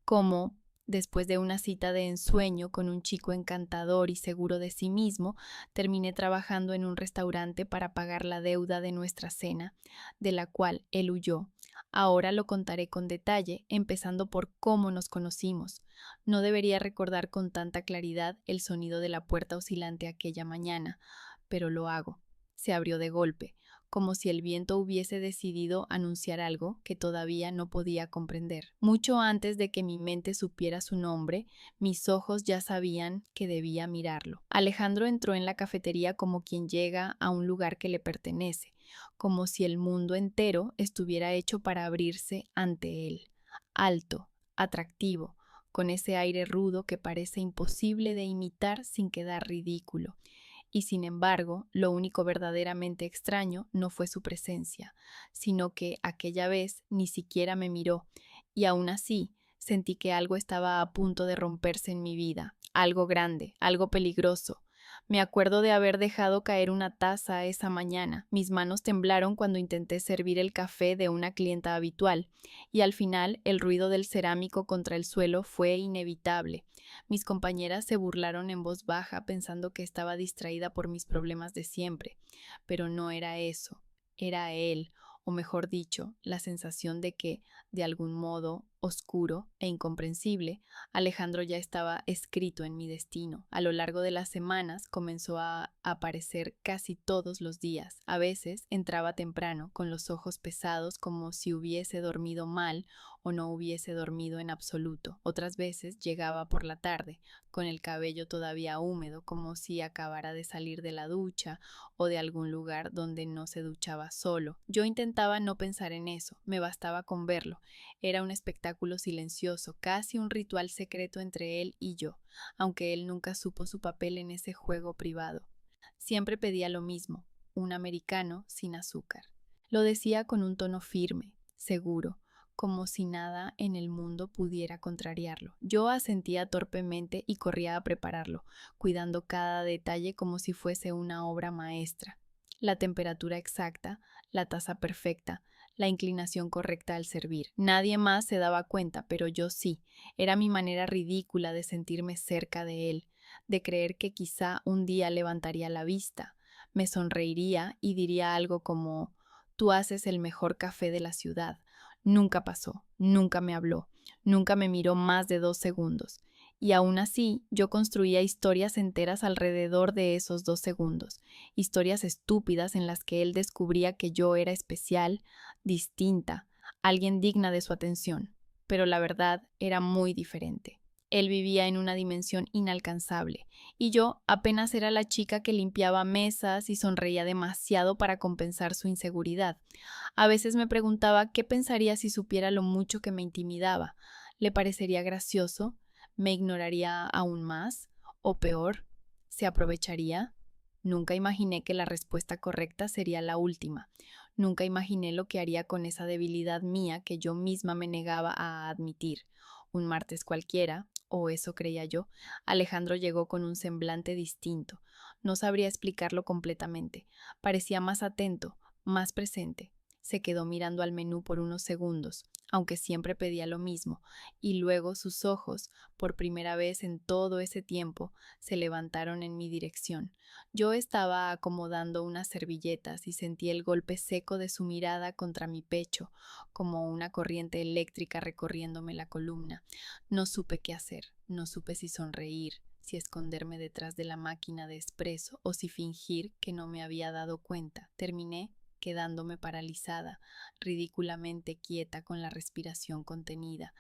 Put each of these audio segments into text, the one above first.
Como, después de una cita de ensueño con un chico encantador y seguro de sí mismo, terminé trabajando en un restaurante para pagar la deuda de nuestra cena, de la cual él huyó. Ahora lo contaré con detalle, empezando por cómo nos conocimos. No debería recordar con tanta claridad el sonido de la puerta oscilante aquella mañana, pero lo hago. Se abrió de golpe, como si el viento hubiese decidido anunciar algo que todavía no podía comprender. Mucho antes de que mi mente supiera su nombre, mis ojos ya sabían que debía mirarlo. Alejandro entró en la cafetería como quien llega a un lugar que le pertenece, como si el mundo entero estuviera hecho para abrirse ante él. Alto, atractivo, con ese aire rudo que parece imposible de imitar sin quedar ridículo. Y sin embargo, lo único verdaderamente extraño no fue su presencia, sino que aquella vez ni siquiera me miró, y aún así sentí que algo estaba a punto de romperse en mi vida, algo grande, algo peligroso. Me acuerdo de haber dejado caer una taza esa mañana. Mis manos temblaron cuando intenté servir el café de una clienta habitual, y al final el ruido del cerámico contra el suelo fue inevitable. Mis compañeras se burlaron en voz baja pensando que estaba distraída por mis problemas de siempre, pero no era eso, era él, o mejor dicho, la sensación de que, de algún modo oscuro e incomprensible, Alejandro ya estaba escrito en mi destino. A lo largo de las semanas comenzó a aparecer casi todos los días. A veces entraba temprano, con los ojos pesados como si hubiese dormido mal o no hubiese dormido en absoluto. Otras veces llegaba por la tarde, con el cabello todavía húmedo, como si acabara de salir de la ducha o de algún lugar donde no se duchaba solo. Yo intentaba no pensar en eso, me bastaba con verlo. Era un espectáculo silencioso, casi un ritual secreto entre él y yo, aunque él nunca supo su papel en ese juego privado. Siempre pedía lo mismo, un americano sin azúcar. Lo decía con un tono firme, seguro, como si nada en el mundo pudiera contrariarlo. Yo asentía torpemente y corría a prepararlo, cuidando cada detalle como si fuese una obra maestra. La temperatura exacta, la taza perfecta, la inclinación correcta al servir. Nadie más se daba cuenta, pero yo sí. Era mi manera ridícula de sentirme cerca de él, de creer que quizá un día levantaría la vista, me sonreiría y diría algo como: «Tú haces el mejor café de la ciudad». Nunca pasó, nunca me habló, nunca me miró más de 2 segundos. Y aún así, yo construía historias enteras alrededor de esos 2 segundos, historias estúpidas en las que él descubría que yo era especial, distinta, alguien digna de su atención. Pero la verdad era muy diferente. Él vivía en una dimensión inalcanzable, y yo apenas era la chica que limpiaba mesas y sonreía demasiado para compensar su inseguridad. A veces me preguntaba qué pensaría si supiera lo mucho que me intimidaba. ¿Le parecería gracioso? ¿Me ignoraría aún más? ¿O peor, se aprovecharía? Nunca imaginé que la respuesta correcta sería la última. Nunca imaginé lo que haría con esa debilidad mía que yo misma me negaba a admitir. Un martes cualquiera, o eso creía yo, Alejandro llegó con un semblante distinto. No sabría explicarlo completamente. Parecía más atento, más presente. Se quedó mirando al menú por unos segundos, aunque siempre pedía lo mismo, y luego sus ojos, por primera vez en todo ese tiempo, se levantaron en mi dirección. Yo estaba acomodando unas servilletas y sentí el golpe seco de su mirada contra mi pecho, como una corriente eléctrica recorriéndome la columna. No supe qué hacer, no supe si sonreír, si esconderme detrás de la máquina de espresso o si fingir que no me había dado cuenta. Terminé quedándome paralizada, ridículamente quieta con la respiración contenida.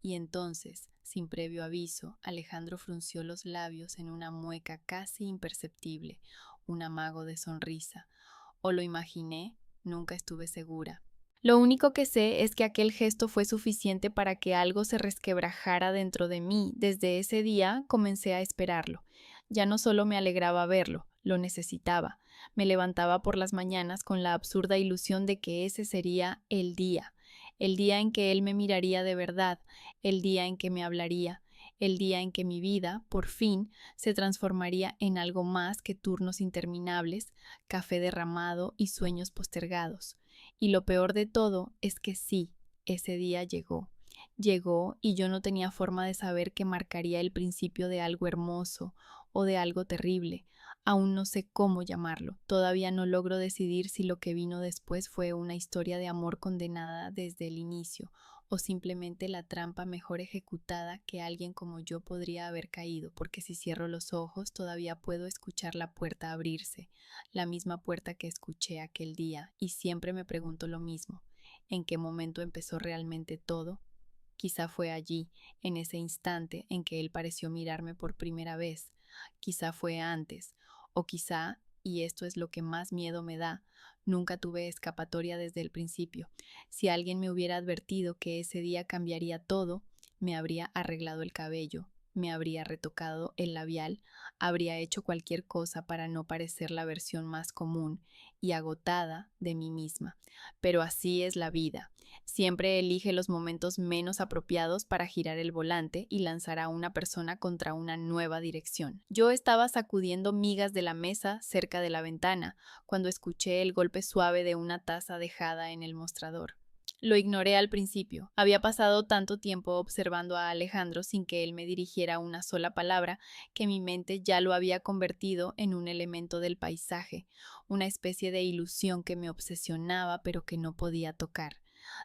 Y entonces, sin previo aviso, Alejandro frunció los labios en una mueca casi imperceptible, un amago de sonrisa. O lo imaginé, nunca estuve segura. Lo único que sé es que aquel gesto fue suficiente para que algo se resquebrajara dentro de mí. Desde ese día comencé a esperarlo. Ya no solo me alegraba verlo, lo necesitaba. Me levantaba por las mañanas con la absurda ilusión de que ese sería el día en que él me miraría de verdad, el día en que me hablaría, el día en que mi vida, por fin, se transformaría en algo más que turnos interminables, café derramado y sueños postergados. Y lo peor de todo es que sí, ese día llegó. Llegó y yo no tenía forma de saber que marcaría el principio de algo hermoso o de algo terrible. Aún no sé cómo llamarlo. Todavía no logro decidir si lo que vino después fue una historia de amor condenada desde el inicio o simplemente la trampa mejor ejecutada que alguien como yo podría haber caído, porque si cierro los ojos todavía puedo escuchar la puerta abrirse, la misma puerta que escuché aquel día, y siempre me pregunto lo mismo: ¿en qué momento empezó realmente todo? Quizá fue allí, en ese instante en que él pareció mirarme por primera vez. Quizá fue antes, o quizá, y esto es lo que más miedo me da, nunca tuve escapatoria desde el principio. Si alguien me hubiera advertido que ese día cambiaría todo, me habría arreglado el cabello, me habría retocado el labial, habría hecho cualquier cosa para no parecer la versión más común y agotada de mí misma. Pero así es la vida. Siempre elige los momentos menos apropiados para girar el volante y lanzar a una persona contra una nueva dirección. Yo estaba sacudiendo migas de la mesa cerca de la ventana cuando escuché el golpe suave de una taza dejada en el mostrador. Lo ignoré al principio. Había pasado tanto tiempo observando a Alejandro sin que él me dirigiera una sola palabra que mi mente ya lo había convertido en un elemento del paisaje, una especie de ilusión que me obsesionaba pero que no podía tocar.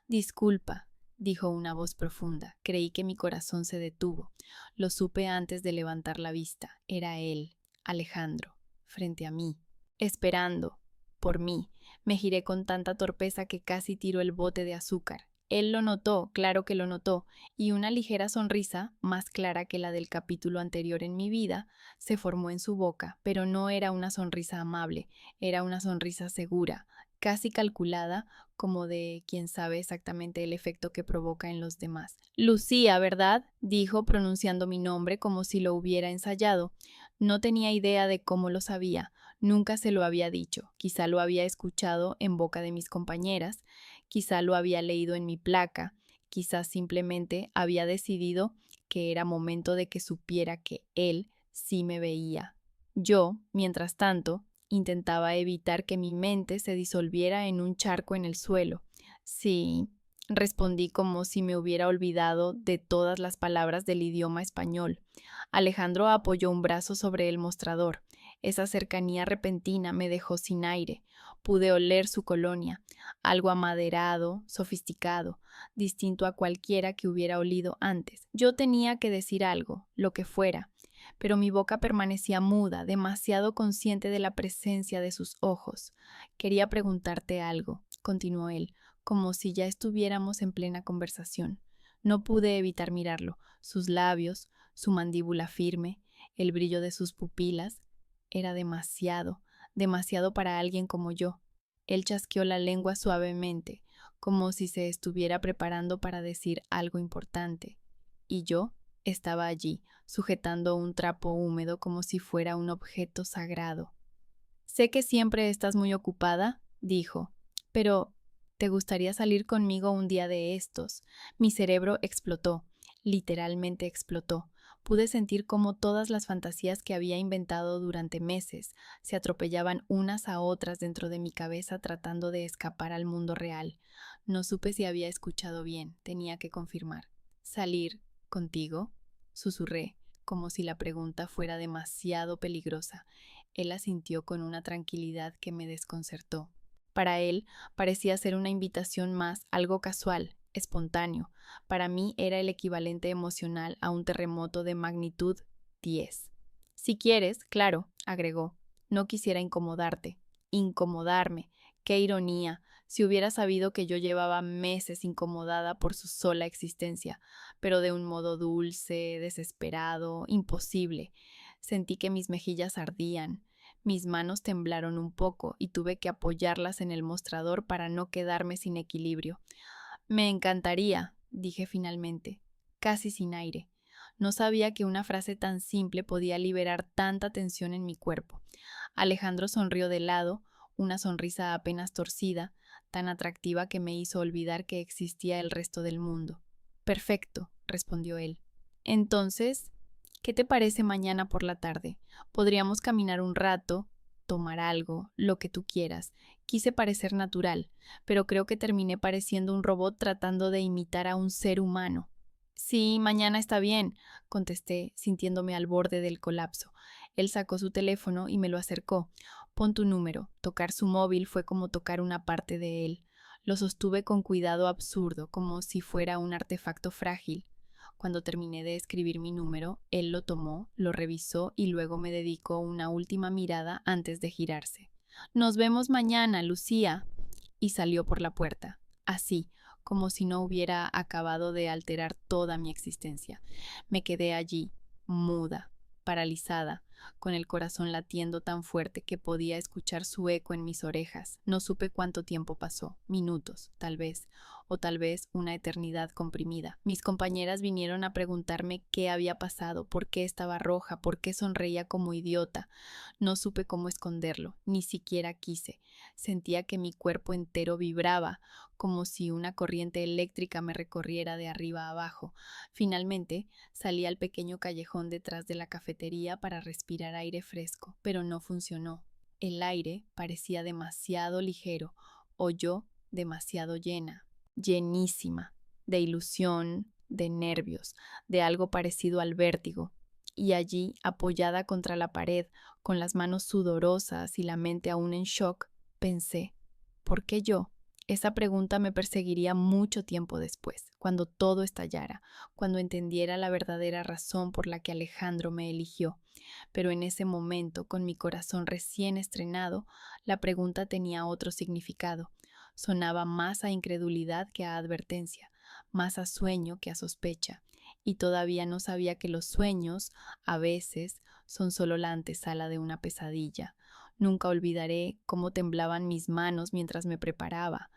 Disculpa, dijo una voz profunda. Creí que mi corazón se detuvo. Lo supe antes de levantar la vista. Era él, Alejandro, frente a mí, esperando por mí. Me giré con tanta torpeza que casi tiró el bote de azúcar. Él lo notó, claro que lo notó, y una ligera sonrisa, más clara que la del capítulo anterior en mi vida, se formó en su boca, pero no era una sonrisa amable, era una sonrisa segura, casi calculada, como de quien sabe exactamente el efecto que provoca en los demás. Lucía, ¿verdad?, dijo, pronunciando mi nombre como si lo hubiera ensayado. No tenía idea de cómo lo sabía, nunca se lo había dicho, quizá lo había escuchado en boca de mis compañeras, quizá lo había leído en mi placa, quizá simplemente había decidido que era momento de que supiera que él sí me veía. Yo, mientras tanto, intentaba evitar que mi mente se disolviera en un charco en el suelo. Sí, respondí como si me hubiera olvidado de todas las palabras del idioma español. Alejandro apoyó un brazo sobre el mostrador. Esa cercanía repentina me dejó sin aire. Pude oler su colonia, algo amaderado, sofisticado, distinto a cualquiera que hubiera olido antes. Yo tenía que decir algo, lo que fuera, pero mi boca permanecía muda, demasiado consciente de la presencia de sus ojos. Quería preguntarte algo, continuó él, como si ya estuviéramos en plena conversación. No pude evitar mirarlo, sus labios, su mandíbula firme, el brillo de sus pupilas. Era demasiado, demasiado para alguien como yo. Él chasqueó la lengua suavemente, como si se estuviera preparando para decir algo importante. Y yo estaba allí, sujetando un trapo húmedo como si fuera un objeto sagrado. Sé que siempre estás muy ocupada, dijo, pero ¿te gustaría salir conmigo un día de estos? Mi cerebro explotó, literalmente explotó. Pude sentir cómo todas las fantasías que había inventado durante meses se atropellaban unas a otras dentro de mi cabeza tratando de escapar al mundo real. No supe si había escuchado bien, tenía que confirmar. ¿Salir contigo?, susurré, como si la pregunta fuera demasiado peligrosa. Él asintió con una tranquilidad que me desconcertó. Para él parecía ser una invitación más, algo casual, espontáneo. Para mí era el equivalente emocional a un terremoto de magnitud 10. Si quieres, claro, agregó, no quisiera incomodarte. Incomodarme. Qué ironía. Si hubiera sabido que yo llevaba meses incomodada por su sola existencia, pero de un modo dulce, desesperado, imposible. Sentí que mis mejillas ardían. Mis manos temblaron un poco y tuve que apoyarlas en el mostrador para no quedarme sin equilibrio. Me encantaría, dije finalmente, casi sin aire. No sabía que una frase tan simple podía liberar tanta tensión en mi cuerpo. Alejandro sonrió de lado, una sonrisa apenas torcida, tan atractiva que me hizo olvidar que existía el resto del mundo. Perfecto, respondió él. Entonces, ¿qué te parece mañana por la tarde? Podríamos caminar un rato, tomar algo, lo que tú quieras. Quise parecer natural, pero creo que terminé pareciendo un robot tratando de imitar a un ser humano. Sí, mañana está bien, contesté, sintiéndome al borde del colapso. Él sacó su teléfono y me lo acercó. Pon tu número. Tocar su móvil fue como tocar una parte de él. Lo sostuve con cuidado absurdo, como si fuera un artefacto frágil. Cuando terminé de escribir mi número, él lo tomó, lo revisó y luego me dedicó una última mirada antes de girarse. Nos vemos mañana, Lucía. Y salió por la puerta. Así, como si no hubiera acabado de alterar toda mi existencia. Me quedé allí, muda, paralizada, con el corazón latiendo tan fuerte que podía escuchar su eco en mis orejas. No supe cuánto tiempo pasó, minutos, tal vez, o tal vez una eternidad comprimida. Mis compañeras vinieron a preguntarme qué había pasado, por qué estaba roja, por qué sonreía como idiota. No supe cómo esconderlo, ni siquiera quise. Sentía que mi cuerpo entero vibraba, como si una corriente eléctrica me recorriera de arriba a abajo. Finalmente, salí al pequeño callejón detrás de la cafetería para respirar aire fresco, pero no funcionó. El aire parecía demasiado ligero, o yo demasiado llena, llenísima, de ilusión, de nervios, de algo parecido al vértigo. Y allí, apoyada contra la pared, con las manos sudorosas y la mente aún en shock, pensé, ¿por qué yo? Esa pregunta me perseguiría mucho tiempo después, cuando todo estallara, cuando entendiera la verdadera razón por la que Alejandro me eligió. Pero en ese momento, con mi corazón recién estrenado, la pregunta tenía otro significado. Sonaba más a incredulidad que a advertencia, más a sueño que a sospecha. Y todavía no sabía que los sueños, a veces, son solo la antesala de una pesadilla. Nunca olvidaré cómo temblaban mis manos mientras me preparaba.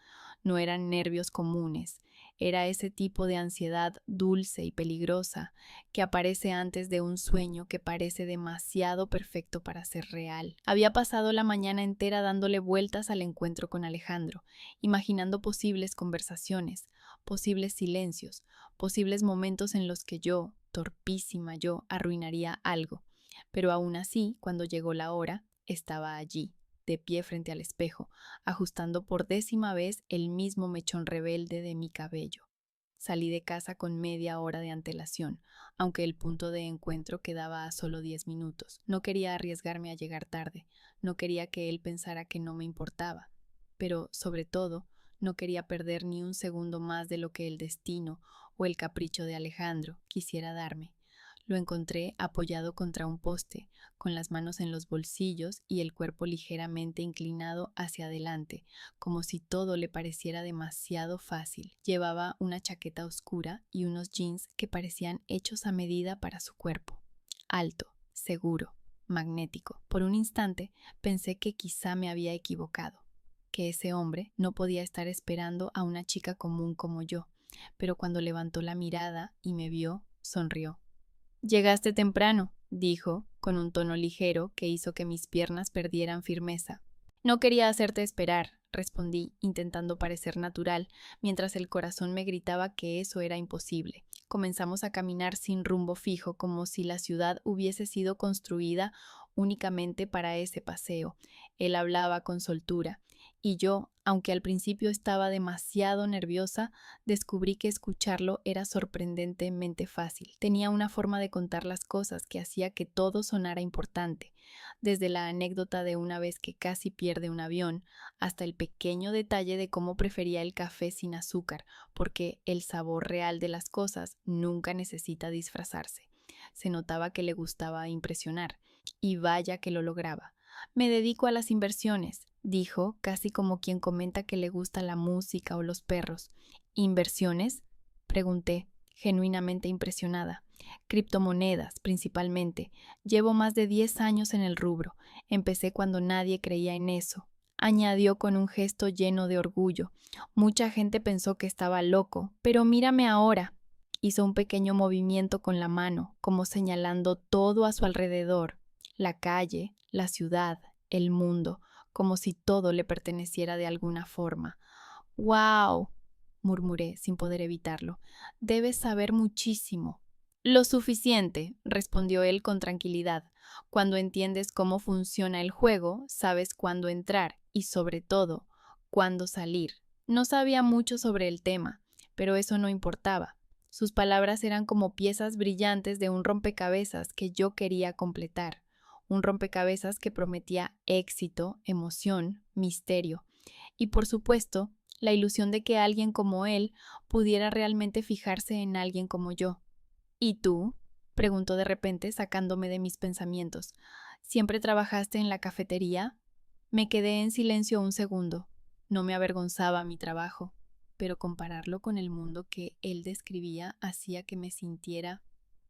No eran nervios comunes, era ese tipo de ansiedad dulce y peligrosa que aparece antes de un sueño que parece demasiado perfecto para ser real. Había pasado la mañana entera dándole vueltas al encuentro con Alejandro, imaginando posibles conversaciones, posibles silencios, posibles momentos en los que yo, torpísima yo, arruinaría algo. Pero aún así, cuando llegó la hora, estaba allí, de pie frente al espejo, ajustando por 10ª vez el mismo mechón rebelde de mi cabello. Salí de casa con media hora de antelación, aunque el punto de encuentro quedaba a solo 10 minutos. No quería arriesgarme a llegar tarde, no quería que él pensara que no me importaba, pero, sobre todo, no quería perder ni un segundo más de lo que el destino o el capricho de Alejandro quisiera darme. Lo encontré apoyado contra un poste, con las manos en los bolsillos y el cuerpo ligeramente inclinado hacia adelante, como si todo le pareciera demasiado fácil. Llevaba una chaqueta oscura y unos jeans que parecían hechos a medida para su cuerpo. Alto, seguro, magnético. Por un instante pensé que quizá me había equivocado, que ese hombre no podía estar esperando a una chica común como yo, pero cuando levantó la mirada y me vio, sonrió. Llegaste temprano, dijo, con un tono ligero que hizo que mis piernas perdieran firmeza. No quería hacerte esperar, respondí, intentando parecer natural, mientras el corazón me gritaba que eso era imposible. Comenzamos a caminar sin rumbo fijo, como si la ciudad hubiese sido construida únicamente para ese paseo. Él hablaba con soltura, y yo, aunque al principio estaba demasiado nerviosa, descubrí que escucharlo era sorprendentemente fácil. Tenía una forma de contar las cosas que hacía que todo sonara importante, desde la anécdota de una vez que casi pierde un avión, hasta el pequeño detalle de cómo prefería el café sin azúcar, porque el sabor real de las cosas nunca necesita disfrazarse. Se notaba que le gustaba impresionar, y vaya que lo lograba. Me dedico a las inversiones, dijo, casi como quien comenta que le gusta la música o los perros. ¿Inversiones? Pregunté, genuinamente impresionada. Criptomonedas, principalmente. Llevo más de 10 años en el rubro. Empecé cuando nadie creía en eso. Añadió con un gesto lleno de orgullo. Mucha gente pensó que estaba loco, pero mírame ahora. Hizo un pequeño movimiento con la mano, como señalando todo a su alrededor. La calle, la ciudad, el mundo, como si todo le perteneciera de alguna forma. ¡Wow! Murmuré sin poder evitarlo. Debes saber muchísimo. Lo suficiente, respondió él con tranquilidad. Cuando entiendes cómo funciona el juego, sabes cuándo entrar y, sobre todo, cuándo salir. No sabía mucho sobre el tema, pero eso no importaba. Sus palabras eran como piezas brillantes de un rompecabezas que yo quería completar, un rompecabezas que prometía éxito, emoción, misterio y, por supuesto, la ilusión de que alguien como él pudiera realmente fijarse en alguien como yo. ¿Y tú?, preguntó de repente, sacándome de mis pensamientos. ¿Siempre trabajaste en la cafetería? Me quedé en silencio un segundo. No me avergonzaba mi trabajo, pero compararlo con el mundo que él describía hacía que me sintiera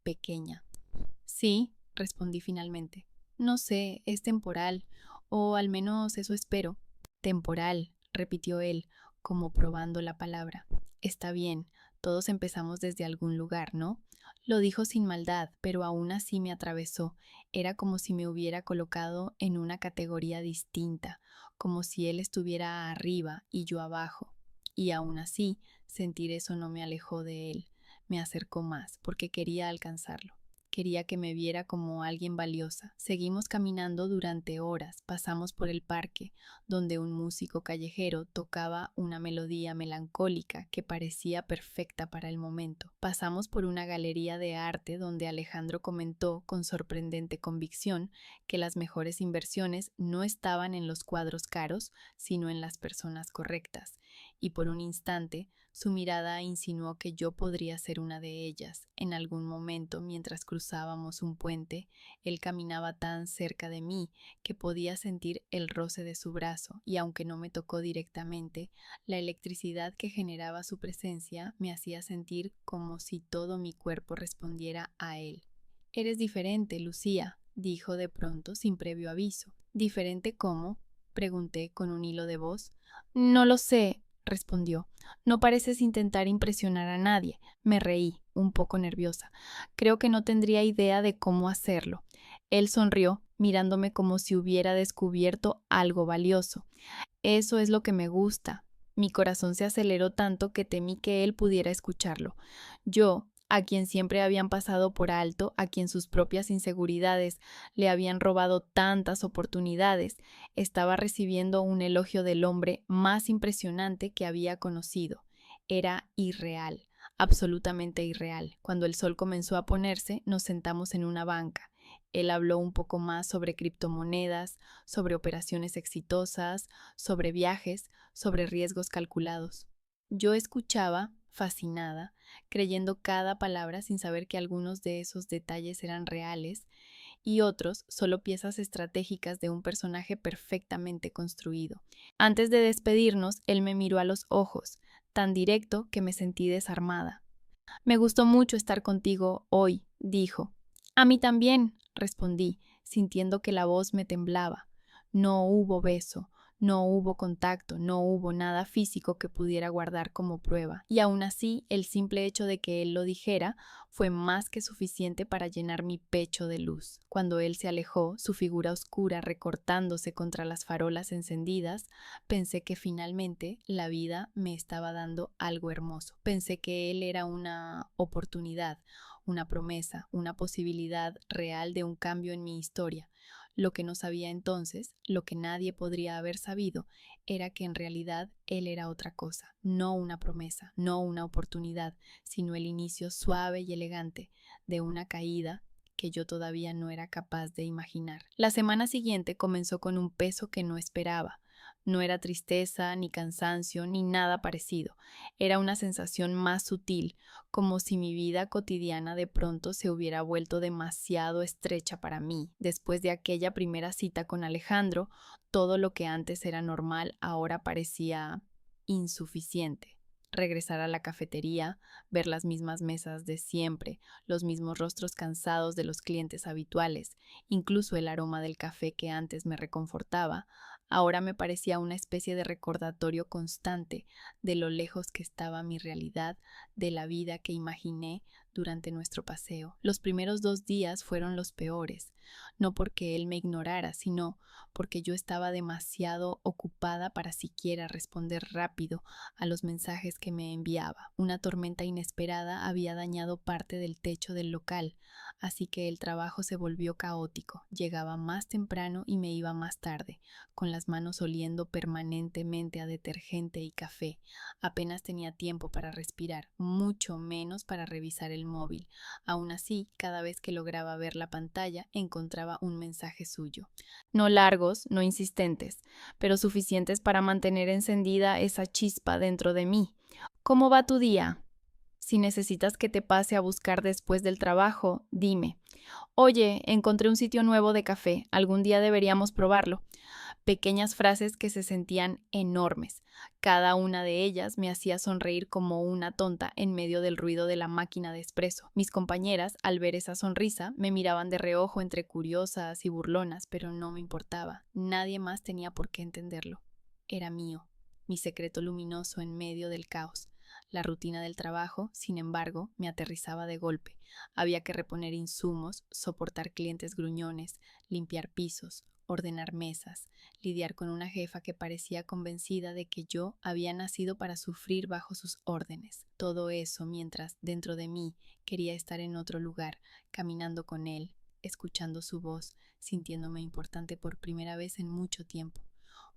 pequeña. Sí, respondí finalmente. No sé, es temporal, o al menos eso espero. Temporal, repitió él, como probando la palabra. Está bien, todos empezamos desde algún lugar, ¿no? Lo dijo sin maldad, pero aún así me atravesó. Era como si me hubiera colocado en una categoría distinta, como si él estuviera arriba y yo abajo. Y aún así, sentir eso no me alejó de él, me acercó más, porque quería alcanzarlo. Quería que me viera como alguien valiosa. Seguimos caminando durante horas, pasamos por el parque, donde un músico callejero tocaba una melodía melancólica que parecía perfecta para el momento. Pasamos por una galería de arte donde Alejandro comentó con sorprendente convicción que las mejores inversiones no estaban en los cuadros caros, sino en las personas correctas, y por un instante su mirada insinuó que yo podría ser una de ellas. En algún momento, mientras cruzábamos un puente, él caminaba tan cerca de mí que podía sentir el roce de su brazo, y aunque no me tocó directamente, la electricidad que generaba su presencia me hacía sentir como si todo mi cuerpo respondiera a él. «Eres diferente, Lucía», dijo de pronto sin previo aviso. «¿Diferente cómo?», pregunté con un hilo de voz. «No lo sé», respondió. «No pareces intentar impresionar a nadie». Me reí, un poco nerviosa. Creo que no tendría idea de cómo hacerlo. Él sonrió, mirándome como si hubiera descubierto algo valioso. «Eso es lo que me gusta». Mi corazón se aceleró tanto que temí que él pudiera escucharlo. Yo, a quien siempre habían pasado por alto, a quien sus propias inseguridades le habían robado tantas oportunidades, estaba recibiendo un elogio del hombre más impresionante que había conocido. Era irreal, absolutamente irreal. Cuando el sol comenzó a ponerse, nos sentamos en una banca. Él habló un poco más sobre criptomonedas, sobre operaciones exitosas, sobre viajes, sobre riesgos calculados. Yo escuchaba, fascinada, creyendo cada palabra sin saber que algunos de esos detalles eran reales y otros solo piezas estratégicas de un personaje perfectamente construido. Antes de despedirnos, él me miró a los ojos, tan directo que me sentí desarmada. «Me gustó mucho estar contigo hoy», dijo. «A mí también», respondí, sintiendo que la voz me temblaba. No hubo beso, no hubo contacto, no hubo nada físico que pudiera guardar como prueba, y aún así el simple hecho de que él lo dijera fue más que suficiente para llenar mi pecho de luz. Cuando él se alejó, su figura oscura recortándose contra las farolas encendidas, pensé que finalmente la vida me estaba dando algo hermoso. Pensé que él era una oportunidad, una promesa, una posibilidad real de un cambio en mi historia. Lo que no sabía entonces, lo que nadie podría haber sabido, era que en realidad él era otra cosa, no una promesa, no una oportunidad, sino el inicio suave y elegante de una caída que yo todavía no era capaz de imaginar. La semana siguiente comenzó con un peso que no esperaba. No era tristeza, ni cansancio, ni nada parecido. Era una sensación más sutil, como si mi vida cotidiana de pronto se hubiera vuelto demasiado estrecha para mí. Después de aquella primera cita con Alejandro, todo lo que antes era normal ahora parecía insuficiente. Regresar a la cafetería, ver las mismas mesas de siempre, los mismos rostros cansados de los clientes habituales, incluso el aroma del café que antes me reconfortaba, ahora me parecía una especie de recordatorio constante de lo lejos que estaba mi realidad de la vida que imaginé durante nuestro paseo. Los primeros 2 días fueron los peores. no porque él me ignorara, sino porque yo estaba demasiado ocupada para siquiera responder rápido a los mensajes que me enviaba. Una tormenta inesperada había dañado parte del techo del local, así que el trabajo se volvió caótico. Llegaba más temprano y me iba más tarde, con las manos oliendo permanentemente a detergente y café. Apenas tenía tiempo para respirar, mucho menos para revisar el móvil. Aún así, cada vez que lograba ver la pantalla, encontraba un mensaje suyo. No largos, no insistentes, pero suficientes para mantener encendida esa chispa dentro de mí. ¿Cómo va tu día? Si necesitas que te pase a buscar después del trabajo, dime. Oye, encontré un sitio nuevo de café, algún día deberíamos probarlo. Pequeñas frases que se sentían enormes. Cada una de ellas me hacía sonreír como una tonta en medio del ruido de la máquina de espresso. Mis compañeras, al ver esa sonrisa, me miraban de reojo entre curiosas y burlonas, pero no me importaba. Nadie más tenía por qué entenderlo. Era mío, mi secreto luminoso en medio del caos. La rutina del trabajo, sin embargo, me aterrizaba de golpe. Había que reponer insumos, soportar clientes gruñones, limpiar pisos, ordenar mesas, lidiar con una jefa que parecía convencida de que yo había nacido para sufrir bajo sus órdenes. Todo eso mientras, dentro de mí, quería estar en otro lugar, caminando con él, escuchando su voz, sintiéndome importante por primera vez en mucho tiempo.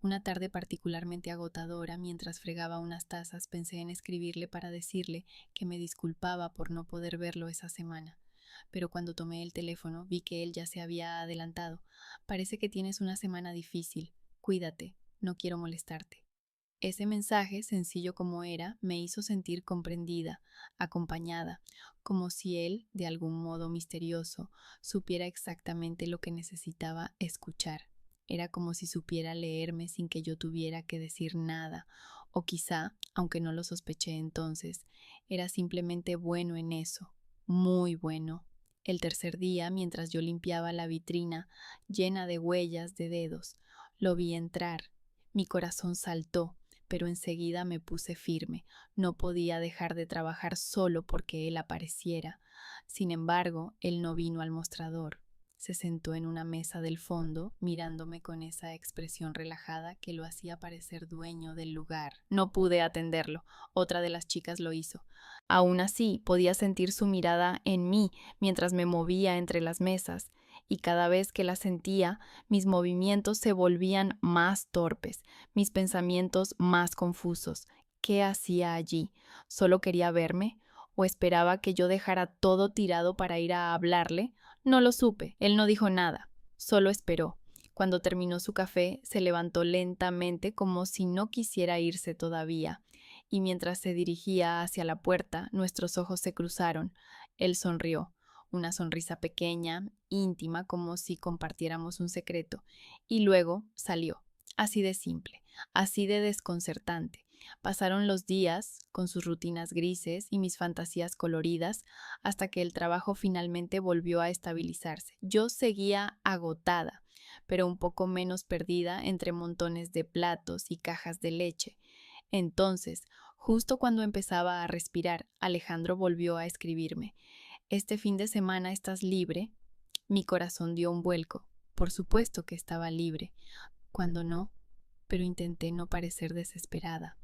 Una tarde particularmente agotadora, mientras fregaba unas tazas, pensé en escribirle para decirle que me disculpaba por no poder verlo esa semana. Pero cuando tomé el teléfono vi que él ya se había adelantado. Parece que tienes una semana difícil. Cuídate, no quiero molestarte. Ese mensaje, sencillo como era, me hizo sentir comprendida, acompañada, como si él, de algún modo misterioso, supiera exactamente lo que necesitaba escuchar. Era como si supiera leerme sin que yo tuviera que decir nada, o quizá, aunque no lo sospeché entonces, era simplemente bueno en eso, muy bueno. El tercer día, mientras yo limpiaba la vitrina llena de huellas de dedos, lo vi entrar. Mi corazón saltó, pero enseguida me puse firme. No podía dejar de trabajar solo porque él apareciera. Sin embargo, él no vino al mostrador. Se sentó en una mesa del fondo, mirándome con esa expresión relajada que lo hacía parecer dueño del lugar. No pude atenderlo. Otra de las chicas lo hizo. Aún así, podía sentir su mirada en mí mientras me movía entre las mesas, y cada vez que la sentía, mis movimientos se volvían más torpes, mis pensamientos más confusos. ¿Qué hacía allí? ¿Solo quería verme? ¿O esperaba que yo dejara todo tirado para ir a hablarle? No lo supe. Él no dijo nada, solo esperó. Cuando terminó su café, se levantó lentamente como si no quisiera irse todavía, y mientras se dirigía hacia la puerta, nuestros ojos se cruzaron. Él sonrió, una sonrisa pequeña, íntima, como si compartiéramos un secreto, y luego salió. Así de simple, así de desconcertante. Pasaron los días, con sus rutinas grises y mis fantasías coloridas, hasta que el trabajo finalmente volvió a estabilizarse. Yo seguía agotada, pero un poco menos perdida entre montones de platos y cajas de leche. Entonces, justo cuando empezaba a respirar, Alejandro volvió a escribirme. ¿Este fin de semana estás libre? Mi corazón dio un vuelco. Por supuesto que estaba libre. Cuando no, pero intenté no parecer desesperada.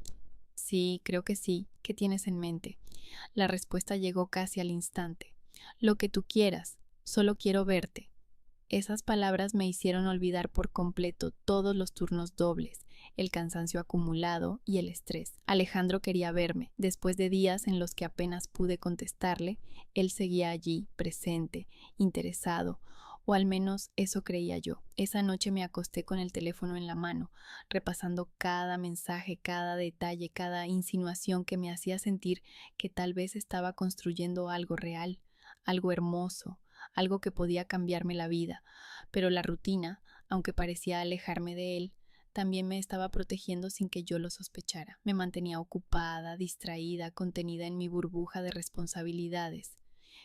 Sí, creo que sí. ¿Qué tienes en mente? La respuesta llegó casi al instante. Lo que tú quieras. Solo quiero verte. Esas palabras me hicieron olvidar por completo todos los turnos dobles, el cansancio acumulado y el estrés. Alejandro quería verme. Después de días en los que apenas pude contestarle, él seguía allí, presente, interesado, o al menos eso creía yo. Esa noche me acosté con el teléfono en la mano, repasando cada mensaje, cada detalle, cada insinuación que me hacía sentir que tal vez estaba construyendo algo real, algo hermoso, algo que podía cambiarme la vida, pero la rutina, aunque parecía alejarme de él, también me estaba protegiendo sin que yo lo sospechara. Me mantenía ocupada, distraída, contenida en mi burbuja de responsabilidades.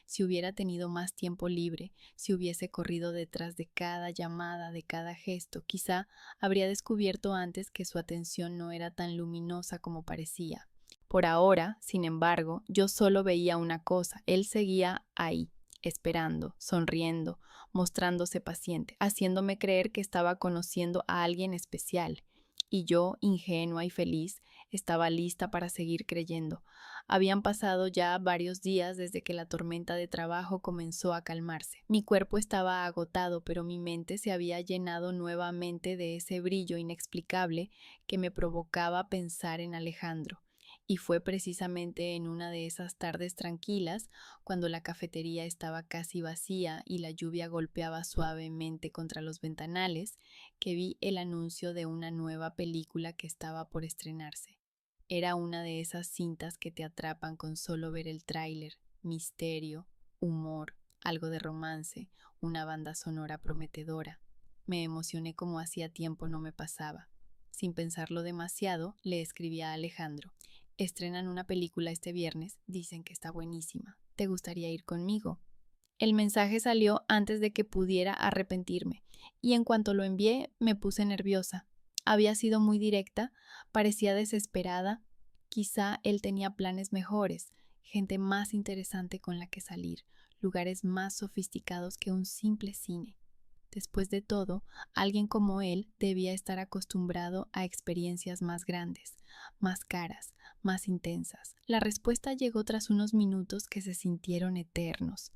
Si hubiera tenido más tiempo libre, si hubiese corrido detrás de cada llamada, de cada gesto, quizá habría descubierto antes que su atención no era tan luminosa como parecía. Por ahora, sin embargo, yo solo veía una cosa, él seguía ahí, esperando, sonriendo, mostrándose paciente, haciéndome creer que estaba conociendo a alguien especial. Y yo, ingenua y feliz, estaba lista para seguir creyendo. Habían pasado ya varios días desde que la tormenta de trabajo comenzó a calmarse. Mi cuerpo estaba agotado, pero mi mente se había llenado nuevamente de ese brillo inexplicable que me provocaba pensar en Alejandro. Y fue precisamente en una de esas tardes tranquilas, cuando la cafetería estaba casi vacía y la lluvia golpeaba suavemente contra los ventanales, que vi el anuncio de una nueva película que estaba por estrenarse. Era una de esas cintas que te atrapan con solo ver el tráiler: misterio, humor, algo de romance, una banda sonora prometedora. Me emocioné como hacía tiempo no me pasaba. Sin pensarlo demasiado, le escribí a Alejandro: estrenan una película este viernes, dicen que está buenísima. ¿Te gustaría ir conmigo? El mensaje salió antes de que pudiera arrepentirme, y en cuanto lo envié me puse nerviosa. Había sido muy directa, parecía desesperada. Quizá él tenía planes mejores, gente más interesante con la que salir, lugares más sofisticados que un simple cine. Después de todo, alguien como él debía estar acostumbrado a experiencias más grandes, más caras, más intensas. La respuesta llegó tras unos minutos que se sintieron eternos.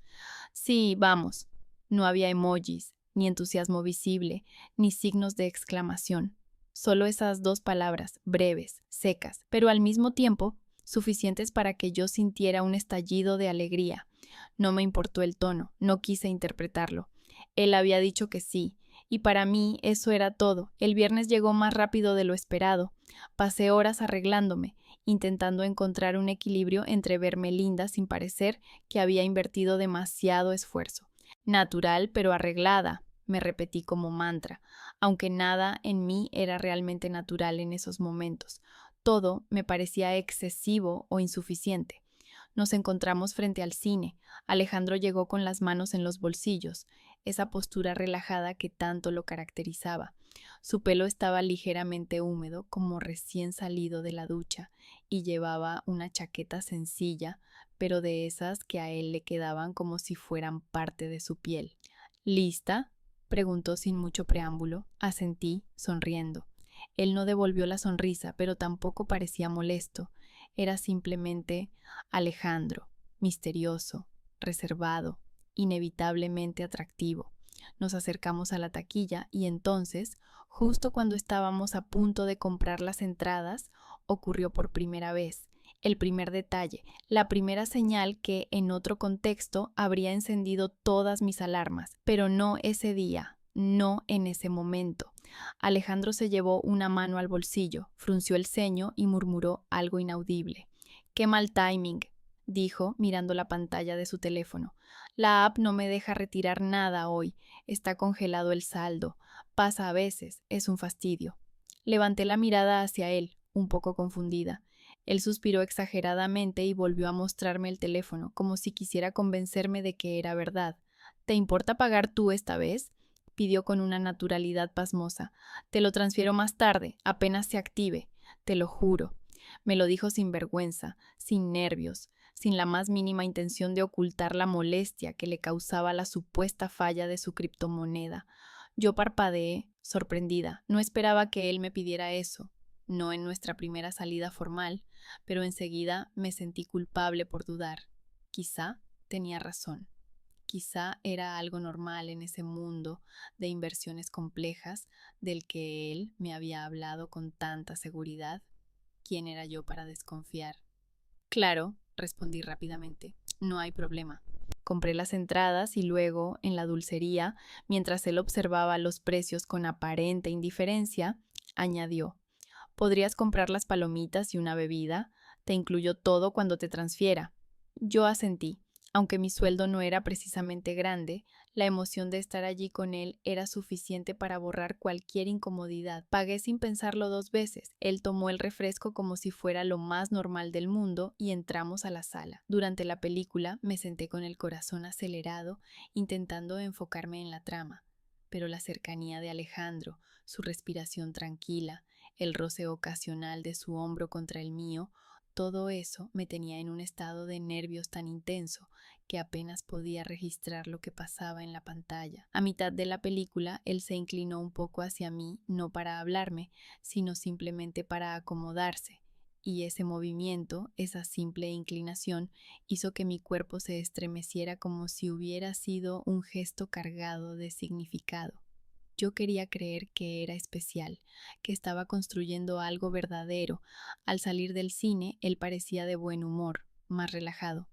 Sí, vamos. No había emojis, ni entusiasmo visible, ni signos de exclamación. Solo esas dos palabras, breves, secas, pero al mismo tiempo suficientes para que yo sintiera un estallido de alegría. No me importó el tono, no quise interpretarlo. Él había dicho que sí, y para mí eso era todo. El viernes llegó más rápido de lo esperado. Pasé horas arreglándome, intentando encontrar un equilibrio entre verme linda sin parecer que había invertido demasiado esfuerzo. Natural, pero arreglada, me repetí como mantra, aunque nada en mí era realmente natural en esos momentos. Todo me parecía excesivo o insuficiente. Nos encontramos frente al cine. Alejandro llegó con las manos en los bolsillos, esa postura relajada que tanto lo caracterizaba. Su pelo estaba ligeramente húmedo, como recién salido de la ducha, y llevaba una chaqueta sencilla, pero de esas que a él le quedaban como si fueran parte de su piel. ¿Lista?, preguntó sin mucho preámbulo. Asentí, sonriendo. Él no devolvió la sonrisa, pero tampoco parecía molesto. Era simplemente Alejandro, misterioso, reservado, inevitablemente atractivo. Nos acercamos a la taquilla y entonces, justo cuando estábamos a punto de comprar las entradas, ocurrió por primera vez el primer detalle, la primera señal que, en otro contexto, habría encendido todas mis alarmas, pero no ese día, no en ese momento. Alejandro se llevó una mano al bolsillo, frunció el ceño y murmuró algo inaudible. «Qué mal timing», dijo, mirando la pantalla de su teléfono. «La app no me deja retirar nada hoy. Está congelado el saldo. Pasa a veces. Es un fastidio». Levanté la mirada hacia él, un poco confundida. Él suspiró exageradamente y volvió a mostrarme el teléfono, como si quisiera convencerme de que era verdad. «¿Te importa pagar tú esta vez?», pidió con una naturalidad pasmosa. «Te lo transfiero más tarde, apenas se active. Te lo juro». Me lo dijo sin vergüenza, sin nervios, sin la más mínima intención de ocultar la molestia que le causaba la supuesta falla de su criptomoneda. Yo parpadeé, sorprendida. No esperaba que él me pidiera eso, no en nuestra primera salida formal, pero enseguida me sentí culpable por dudar. Quizá tenía razón. Quizá era algo normal en ese mundo de inversiones complejas del que él me había hablado con tanta seguridad. ¿Quién era yo para desconfiar? Claro, respondí rápidamente. No hay problema. Compré las entradas y luego, en la dulcería, mientras él observaba los precios con aparente indiferencia, añadió: «¿Podrías comprar las palomitas y una bebida? Te incluyo todo cuando te transfiera». Yo asentí. Aunque mi sueldo no era precisamente grande, la emoción de estar allí con él era suficiente para borrar cualquier incomodidad. Pagué sin pensarlo dos veces. Él tomó el refresco como si fuera lo más normal del mundo y entramos a la sala. Durante la película me senté con el corazón acelerado, intentando enfocarme en la trama. Pero la cercanía de Alejandro, su respiración tranquila, el roce ocasional de su hombro contra el mío, todo eso me tenía en un estado de nervios tan intenso que apenas podía registrar lo que pasaba en la pantalla. A mitad de la película, él se inclinó un poco hacia mí, no para hablarme, sino simplemente para acomodarse, y ese movimiento, esa simple inclinación, hizo que mi cuerpo se estremeciera como si hubiera sido un gesto cargado de significado. Yo quería creer que era especial, que estaba construyendo algo verdadero. Al salir del cine, él parecía de buen humor, más relajado.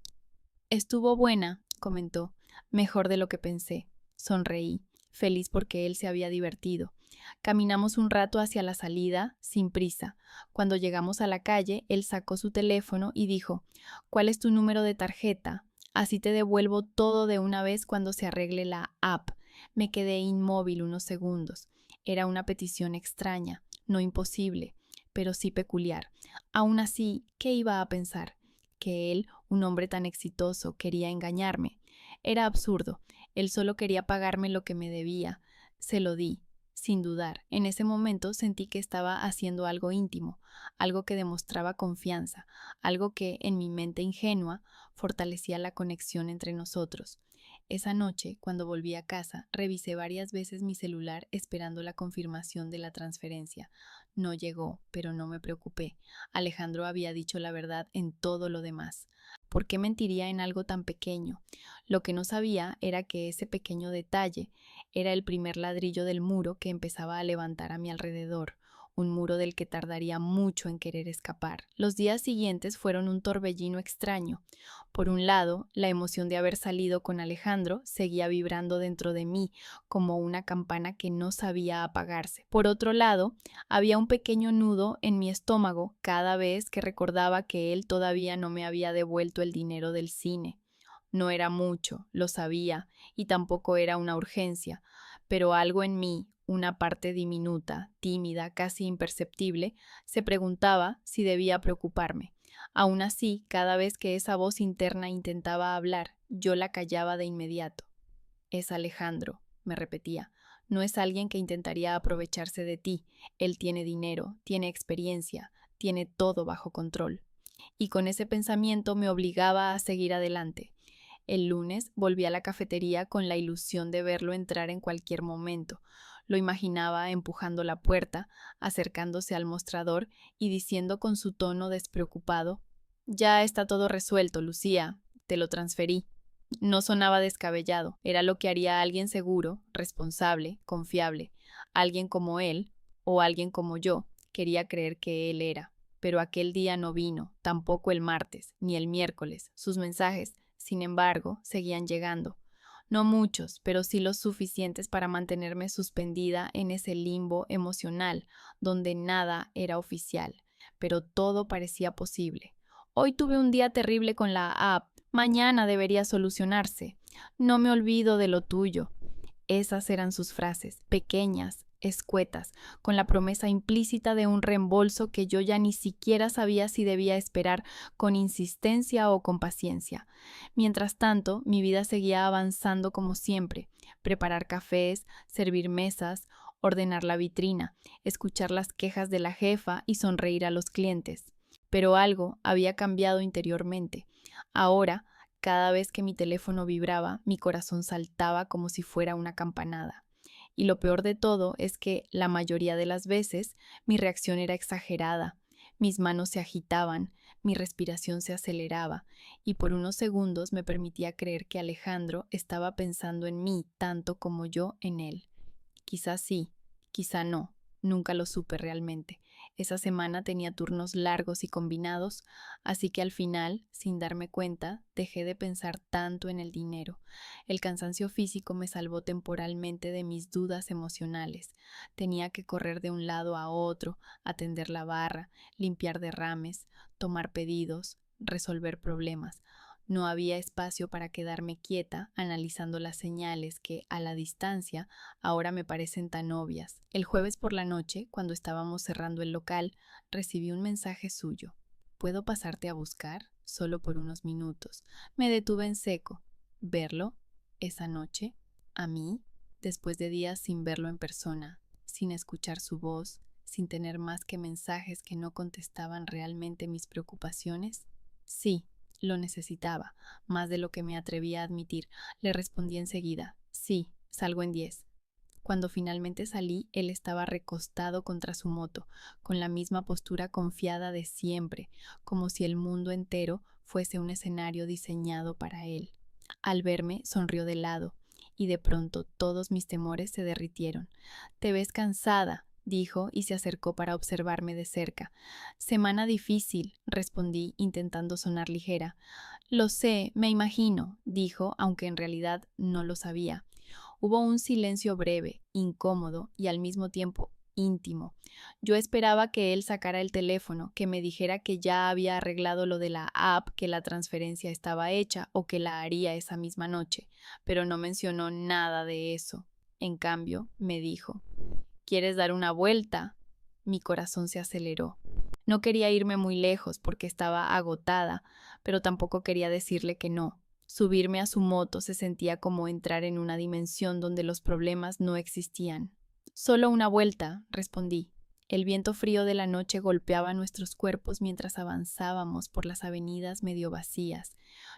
Estuvo buena, comentó, mejor de lo que pensé. Sonreí, feliz porque él se había divertido. Caminamos un rato hacia la salida, sin prisa. Cuando llegamos a la calle, él sacó su teléfono y dijo: ¿Cuál es tu número de tarjeta? Así te devuelvo todo de una vez cuando se arregle la app. Me quedé inmóvil unos segundos. Era una petición extraña, no imposible, pero sí peculiar. Aún así, ¿qué iba a pensar? Que él, un hombre tan exitoso, quería engañarme. Era absurdo. Él solo quería pagarme lo que me debía. Se lo di, sin dudar. En ese momento sentí que estaba haciendo algo íntimo, algo que demostraba confianza, algo que, en mi mente ingenua, fortalecía la conexión entre nosotros. Esa noche, cuando volví a casa, revisé varias veces mi celular esperando la confirmación de la transferencia. No llegó, pero no me preocupé. Alejandro había dicho la verdad en todo lo demás. ¿Por qué mentiría en algo tan pequeño? Lo que no sabía era que ese pequeño detalle era el primer ladrillo del muro que empezaba a levantar a mi alrededor, un muro del que tardaría mucho en querer escapar. Los días siguientes fueron un torbellino extraño. Por un lado, la emoción de haber salido con Alejandro seguía vibrando dentro de mí como una campana que no sabía apagarse. Por otro lado, había un pequeño nudo en mi estómago cada vez que recordaba que él todavía no me había devuelto el dinero del cine. No era mucho, lo sabía, y tampoco era una urgencia, pero algo en mí, una parte diminuta, tímida, casi imperceptible, se preguntaba si debía preocuparme. Aún así, cada vez que esa voz interna intentaba hablar, yo la callaba de inmediato. Es Alejandro, me repetía. No es alguien que intentaría aprovecharse de ti. Él tiene dinero, tiene experiencia, tiene todo bajo control. Y con ese pensamiento me obligaba a seguir adelante. El lunes volví a la cafetería con la ilusión de verlo entrar en cualquier momento. Lo imaginaba empujando la puerta, acercándose al mostrador y diciendo con su tono despreocupado: «Ya está todo resuelto, Lucía, te lo transferí». No sonaba descabellado, era lo que haría alguien seguro, responsable, confiable, alguien como él o alguien como yo. Quería creer que él era. Pero aquel día no vino, tampoco el martes, ni el miércoles. Sus mensajes, sin embargo, seguían llegando. No muchos, pero sí los suficientes para mantenerme suspendida en ese limbo emocional, donde nada era oficial, pero todo parecía posible. Hoy tuve un día terrible con la app. Mañana debería solucionarse. No me olvido de lo tuyo. Esas eran sus frases, pequeñas, escuetas, con la promesa implícita de un reembolso que yo ya ni siquiera sabía si debía esperar con insistencia o con paciencia. Mientras tanto, mi vida seguía avanzando como siempre: preparar cafés, servir mesas, ordenar la vitrina, escuchar las quejas de la jefa y sonreír a los clientes. Pero algo había cambiado interiormente. Ahora, cada vez que mi teléfono vibraba, mi corazón saltaba como si fuera una campanada. Y lo peor de todo es que, la mayoría de las veces, mi reacción era exagerada. Mis manos se agitaban, mi respiración se aceleraba, y por unos segundos me permitía creer que Alejandro estaba pensando en mí tanto como yo en él. Quizá sí, quizá no, nunca lo supe realmente. Esa semana tenía turnos largos y combinados, así que al final, sin darme cuenta, dejé de pensar tanto en el dinero. El cansancio físico me salvó temporalmente de mis dudas emocionales. Tenía que correr de un lado a otro, atender la barra, limpiar derrames, tomar pedidos, resolver problemas. No había espacio para quedarme quieta analizando las señales que, a la distancia, ahora me parecen tan obvias. El jueves por la noche, cuando estábamos cerrando el local, recibí un mensaje suyo. ¿Puedo pasarte a buscar? Solo por unos minutos. Me detuve en seco. ¿Verlo? ¿Esa noche? ¿A mí? Después de días sin verlo en persona, sin escuchar su voz, sin tener más que mensajes que no contestaban realmente mis preocupaciones. Sí, Lo necesitaba, más de lo que me atrevía a admitir. Le respondí enseguida, sí, salgo en 10. Cuando finalmente salí, él estaba recostado contra su moto, con la misma postura confiada de siempre, como si el mundo entero fuese un escenario diseñado para él. Al verme, sonrió de lado, y de pronto todos mis temores se derritieron. «Te ves cansada», dijo, y se acercó para observarme de cerca. «Semana difícil», respondí, intentando sonar ligera. «Lo sé, me imagino», dijo, aunque en realidad no lo sabía. Hubo un silencio breve, incómodo y al mismo tiempo íntimo. Yo esperaba que él sacara el teléfono, que me dijera que ya había arreglado lo de la app, que la transferencia estaba hecha o que la haría esa misma noche, pero no mencionó nada de eso. En cambio, me dijo, ¿quieres dar una vuelta? Mi corazón se aceleró. No quería irme muy lejos porque estaba agotada, pero tampoco quería decirle que no. Subirme a su moto se sentía como entrar en una dimensión donde los problemas no existían. Solo una vuelta, respondí. El viento frío de la noche golpeaba nuestros cuerpos mientras avanzábamos por las avenidas medio vacías.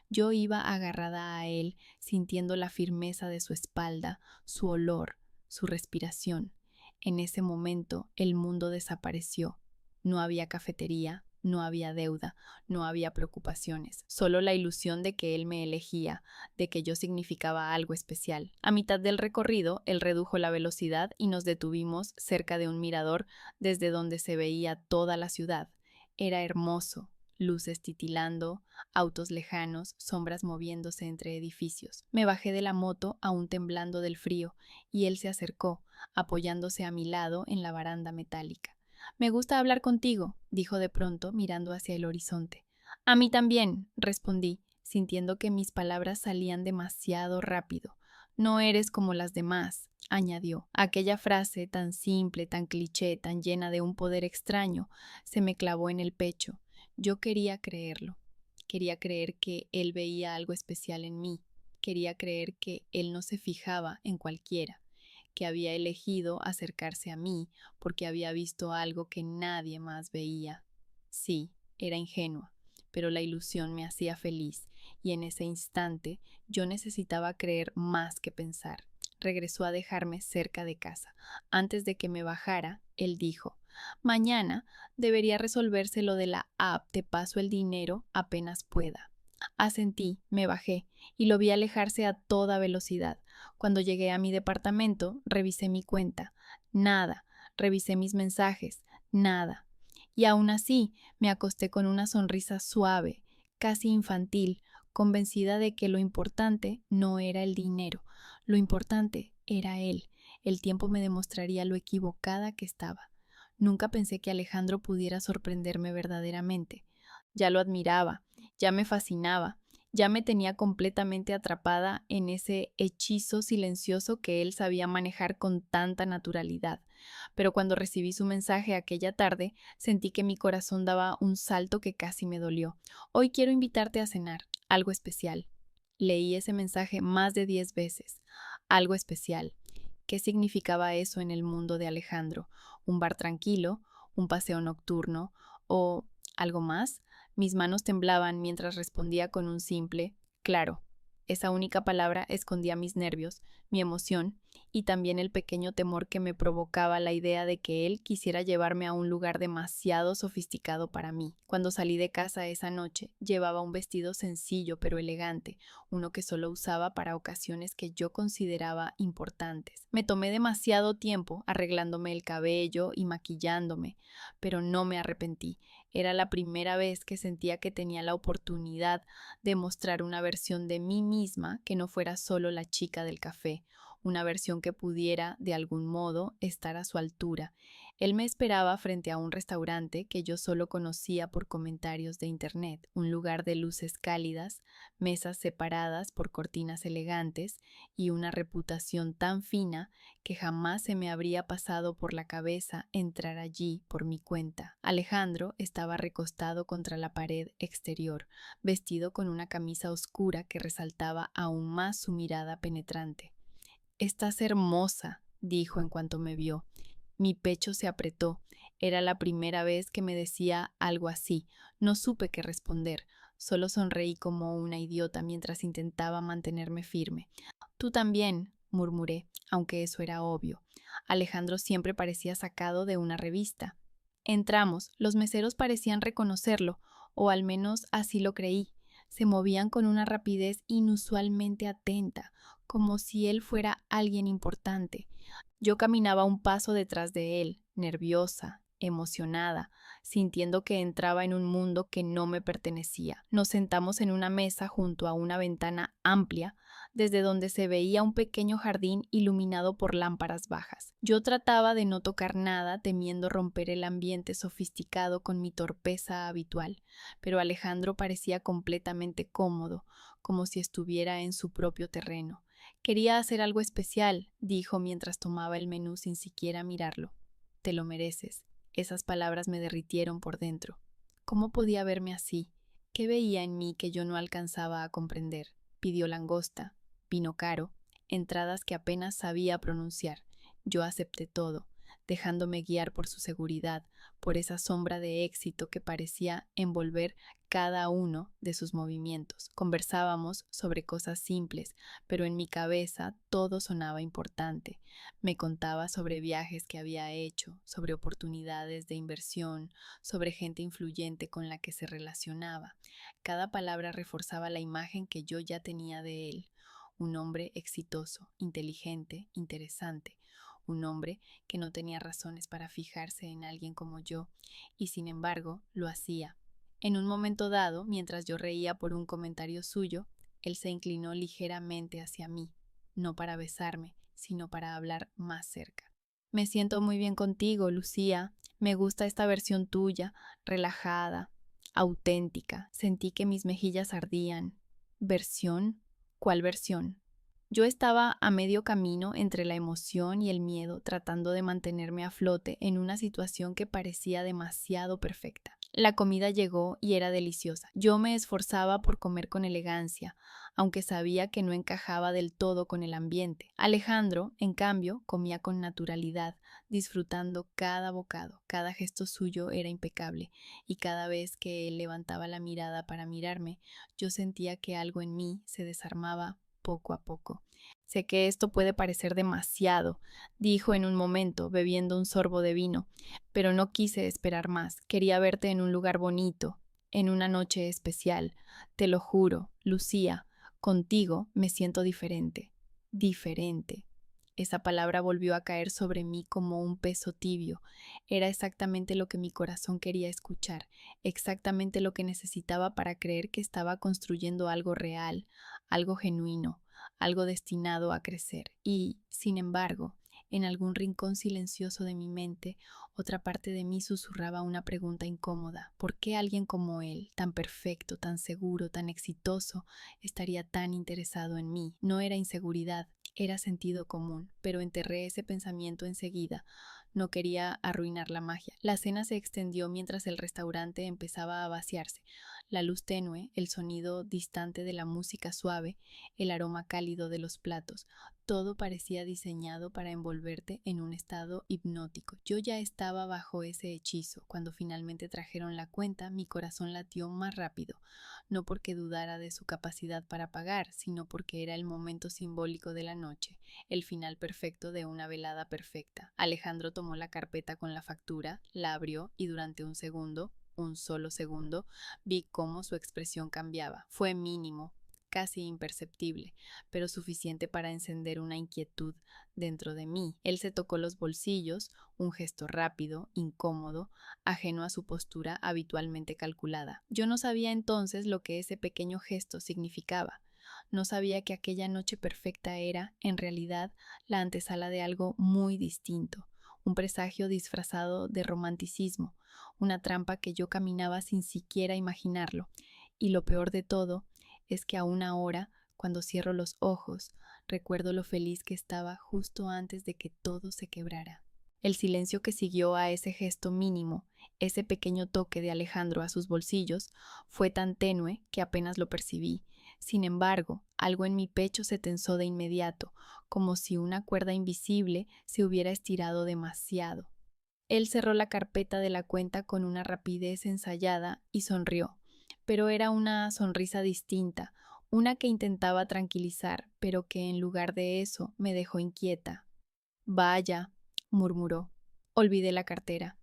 Yo iba agarrada a él, sintiendo la firmeza de su espalda, su olor, su respiración. En ese momento el mundo desapareció. No había cafetería, no había deuda, no había preocupaciones, solo la ilusión de que él me elegía, de que yo significaba algo especial. A mitad del recorrido, él redujo la velocidad y nos detuvimos cerca de un mirador desde donde se veía toda la ciudad. Era hermoso, luces titilando, autos lejanos, sombras moviéndose entre edificios. Me bajé de la moto, aún temblando del frío, y él se acercó, apoyándose a mi lado en la baranda metálica. «Me gusta hablar contigo», dijo de pronto, mirando hacia el horizonte. «A mí también», respondí, sintiendo que mis palabras salían demasiado rápido. «No eres como las demás», añadió. Aquella frase tan simple, tan cliché, tan llena de un poder extraño, se me clavó en el pecho. Yo quería creerlo. Quería creer que él veía algo especial en mí. Quería creer que él no se fijaba en cualquiera, que había elegido acercarse a mí porque había visto algo que nadie más veía. Sí, era ingenua, pero la ilusión me hacía feliz, y en ese instante yo necesitaba creer más que pensar. Regresó a dejarme cerca de casa. Antes de que me bajara, él dijo, «Mañana debería resolverse lo de la app, te paso el dinero apenas pueda». Asentí, me bajé y lo vi alejarse a toda velocidad. Cuando llegué a mi departamento, revisé mi cuenta. Nada. Revisé mis mensajes. Nada. Y aún así, me acosté con una sonrisa suave, casi infantil, convencida de que lo importante no era el dinero, lo importante era él. El tiempo me demostraría lo equivocada que estaba. Nunca pensé que Alejandro pudiera sorprenderme verdaderamente. Ya lo admiraba, ya me fascinaba, ya me tenía completamente atrapada en ese hechizo silencioso que él sabía manejar con tanta naturalidad. Pero cuando recibí su mensaje aquella tarde, sentí que mi corazón daba un salto que casi me dolió. «Hoy quiero invitarte a cenar, algo especial». Leí ese mensaje más de 10 veces. Algo especial. ¿Qué significaba eso en el mundo de Alejandro? ¿Un bar tranquilo? ¿Un paseo nocturno? ¿O algo más? Mis manos temblaban mientras respondía con un simple «claro». Esa única palabra escondía mis nervios, mi emoción y también el pequeño temor que me provocaba la idea de que él quisiera llevarme a un lugar demasiado sofisticado para mí. Cuando salí de casa esa noche, llevaba un vestido sencillo pero elegante, uno que solo usaba para ocasiones que yo consideraba importantes. Me tomé demasiado tiempo arreglándome el cabello y maquillándome, pero no me arrepentí. Era la primera vez que sentía que tenía la oportunidad de mostrar una versión de mí misma que no fuera solo la chica del café, una versión que pudiera, de algún modo, estar a su altura. Él me esperaba frente a un restaurante que yo solo conocía por comentarios de internet, un lugar de luces cálidas, mesas separadas por cortinas elegantes y una reputación tan fina que jamás se me habría pasado por la cabeza entrar allí por mi cuenta. Alejandro estaba recostado contra la pared exterior, vestido con una camisa oscura que resaltaba aún más su mirada penetrante. «Estás hermosa», dijo en cuanto me vio. Mi pecho se apretó. Era la primera vez que me decía algo así. No supe qué responder. Solo sonreí como una idiota mientras intentaba mantenerme firme. Tú también, murmuré, aunque eso era obvio. Alejandro siempre parecía sacado de una revista. Entramos, los meseros parecían reconocerlo, o al menos así lo creí. Se movían con una rapidez inusualmente atenta, como si él fuera alguien importante. Yo caminaba un paso detrás de él, nerviosa, emocionada, sintiendo que entraba en un mundo que no me pertenecía. Nos sentamos en una mesa junto a una ventana amplia, desde donde se veía un pequeño jardín iluminado por lámparas bajas. Yo trataba de no tocar nada, temiendo romper el ambiente sofisticado con mi torpeza habitual, pero Alejandro parecía completamente cómodo, como si estuviera en su propio terreno. Quería hacer algo especial, dijo mientras tomaba el menú sin siquiera mirarlo. Te lo mereces. Esas palabras me derritieron por dentro. ¿Cómo podía verme así? ¿Qué veía en mí que yo no alcanzaba a comprender? Pidió langosta, vino caro, entradas que apenas sabía pronunciar. Yo acepté todo, dejándome guiar por su seguridad, por esa sombra de éxito que parecía envolver cada uno de sus movimientos. Conversábamos sobre cosas simples, pero en mi cabeza todo sonaba importante. Me contaba sobre viajes que había hecho, sobre oportunidades de inversión, sobre gente influyente con la que se relacionaba. Cada palabra reforzaba la imagen que yo ya tenía de él. Un hombre exitoso, inteligente, interesante. Un hombre que no tenía razones para fijarse en alguien como yo, y sin embargo lo hacía. En un momento dado, mientras yo reía por un comentario suyo, él se inclinó ligeramente hacia mí, no para besarme, sino para hablar más cerca. Me siento muy bien contigo, Lucía. Me gusta esta versión tuya, relajada, auténtica. Sentí que mis mejillas ardían. ¿Versión? ¿Cuál versión? Yo estaba a medio camino entre la emoción y el miedo, tratando de mantenerme a flote en una situación que parecía demasiado perfecta. La comida llegó y era deliciosa. Yo me esforzaba por comer con elegancia, aunque sabía que no encajaba del todo con el ambiente. Alejandro, en cambio, comía con naturalidad, disfrutando cada bocado. Cada gesto suyo era impecable, y cada vez que él levantaba la mirada para mirarme, yo sentía que algo en mí se desarmaba poco a poco. Sé que esto puede parecer demasiado, dijo en un momento, bebiendo un sorbo de vino, pero no quise esperar más. Quería verte en un lugar bonito, en una noche especial. Te lo juro, Lucía, contigo me siento diferente. Diferente. Esa palabra volvió a caer sobre mí como un peso tibio. Era exactamente lo que mi corazón quería escuchar, exactamente lo que necesitaba para creer que estaba construyendo algo real, algo genuino, algo destinado a crecer. Y, sin embargo, en algún rincón silencioso de mi mente, otra parte de mí susurraba una pregunta incómoda. ¿Por qué alguien como él, tan perfecto, tan seguro, tan exitoso, estaría tan interesado en mí? No era inseguridad, era sentido común, pero enterré ese pensamiento enseguida. No quería arruinar la magia. La cena se extendió mientras el restaurante empezaba a vaciarse. La luz tenue, el sonido distante de la música suave, el aroma cálido de los platos, todo parecía diseñado para envolverte en un estado hipnótico. Yo ya estaba bajo ese hechizo. Cuando finalmente trajeron la cuenta, mi corazón latió más rápido, no porque dudara de su capacidad para pagar, sino porque era el momento simbólico de la noche, el final perfecto de una velada perfecta. Alejandro tomó la carpeta con la factura, la abrió y durante un solo segundo, vi cómo su expresión cambiaba. Fue mínimo, casi imperceptible, pero suficiente para encender una inquietud dentro de mí. Él se tocó los bolsillos, un gesto rápido, incómodo, ajeno a su postura habitualmente calculada. Yo no sabía entonces lo que ese pequeño gesto significaba. No sabía que aquella noche perfecta era, en realidad, la antesala de algo muy distinto, un presagio disfrazado de romanticismo, una trampa que yo caminaba sin siquiera imaginarlo. Y lo peor de todo es que aún ahora, cuando cierro los ojos, recuerdo lo feliz que estaba justo antes de que todo se quebrara. El silencio que siguió a ese gesto mínimo, ese pequeño toque de Alejandro a sus bolsillos, fue tan tenue que apenas lo percibí. Sin embargo, algo en mi pecho se tensó de inmediato, como si una cuerda invisible se hubiera estirado demasiado. Él cerró la carpeta de la cuenta con una rapidez ensayada y sonrió, pero era una sonrisa distinta, una que intentaba tranquilizar, pero que en lugar de eso me dejó inquieta. Vaya, murmuró. Olvidé la cartera.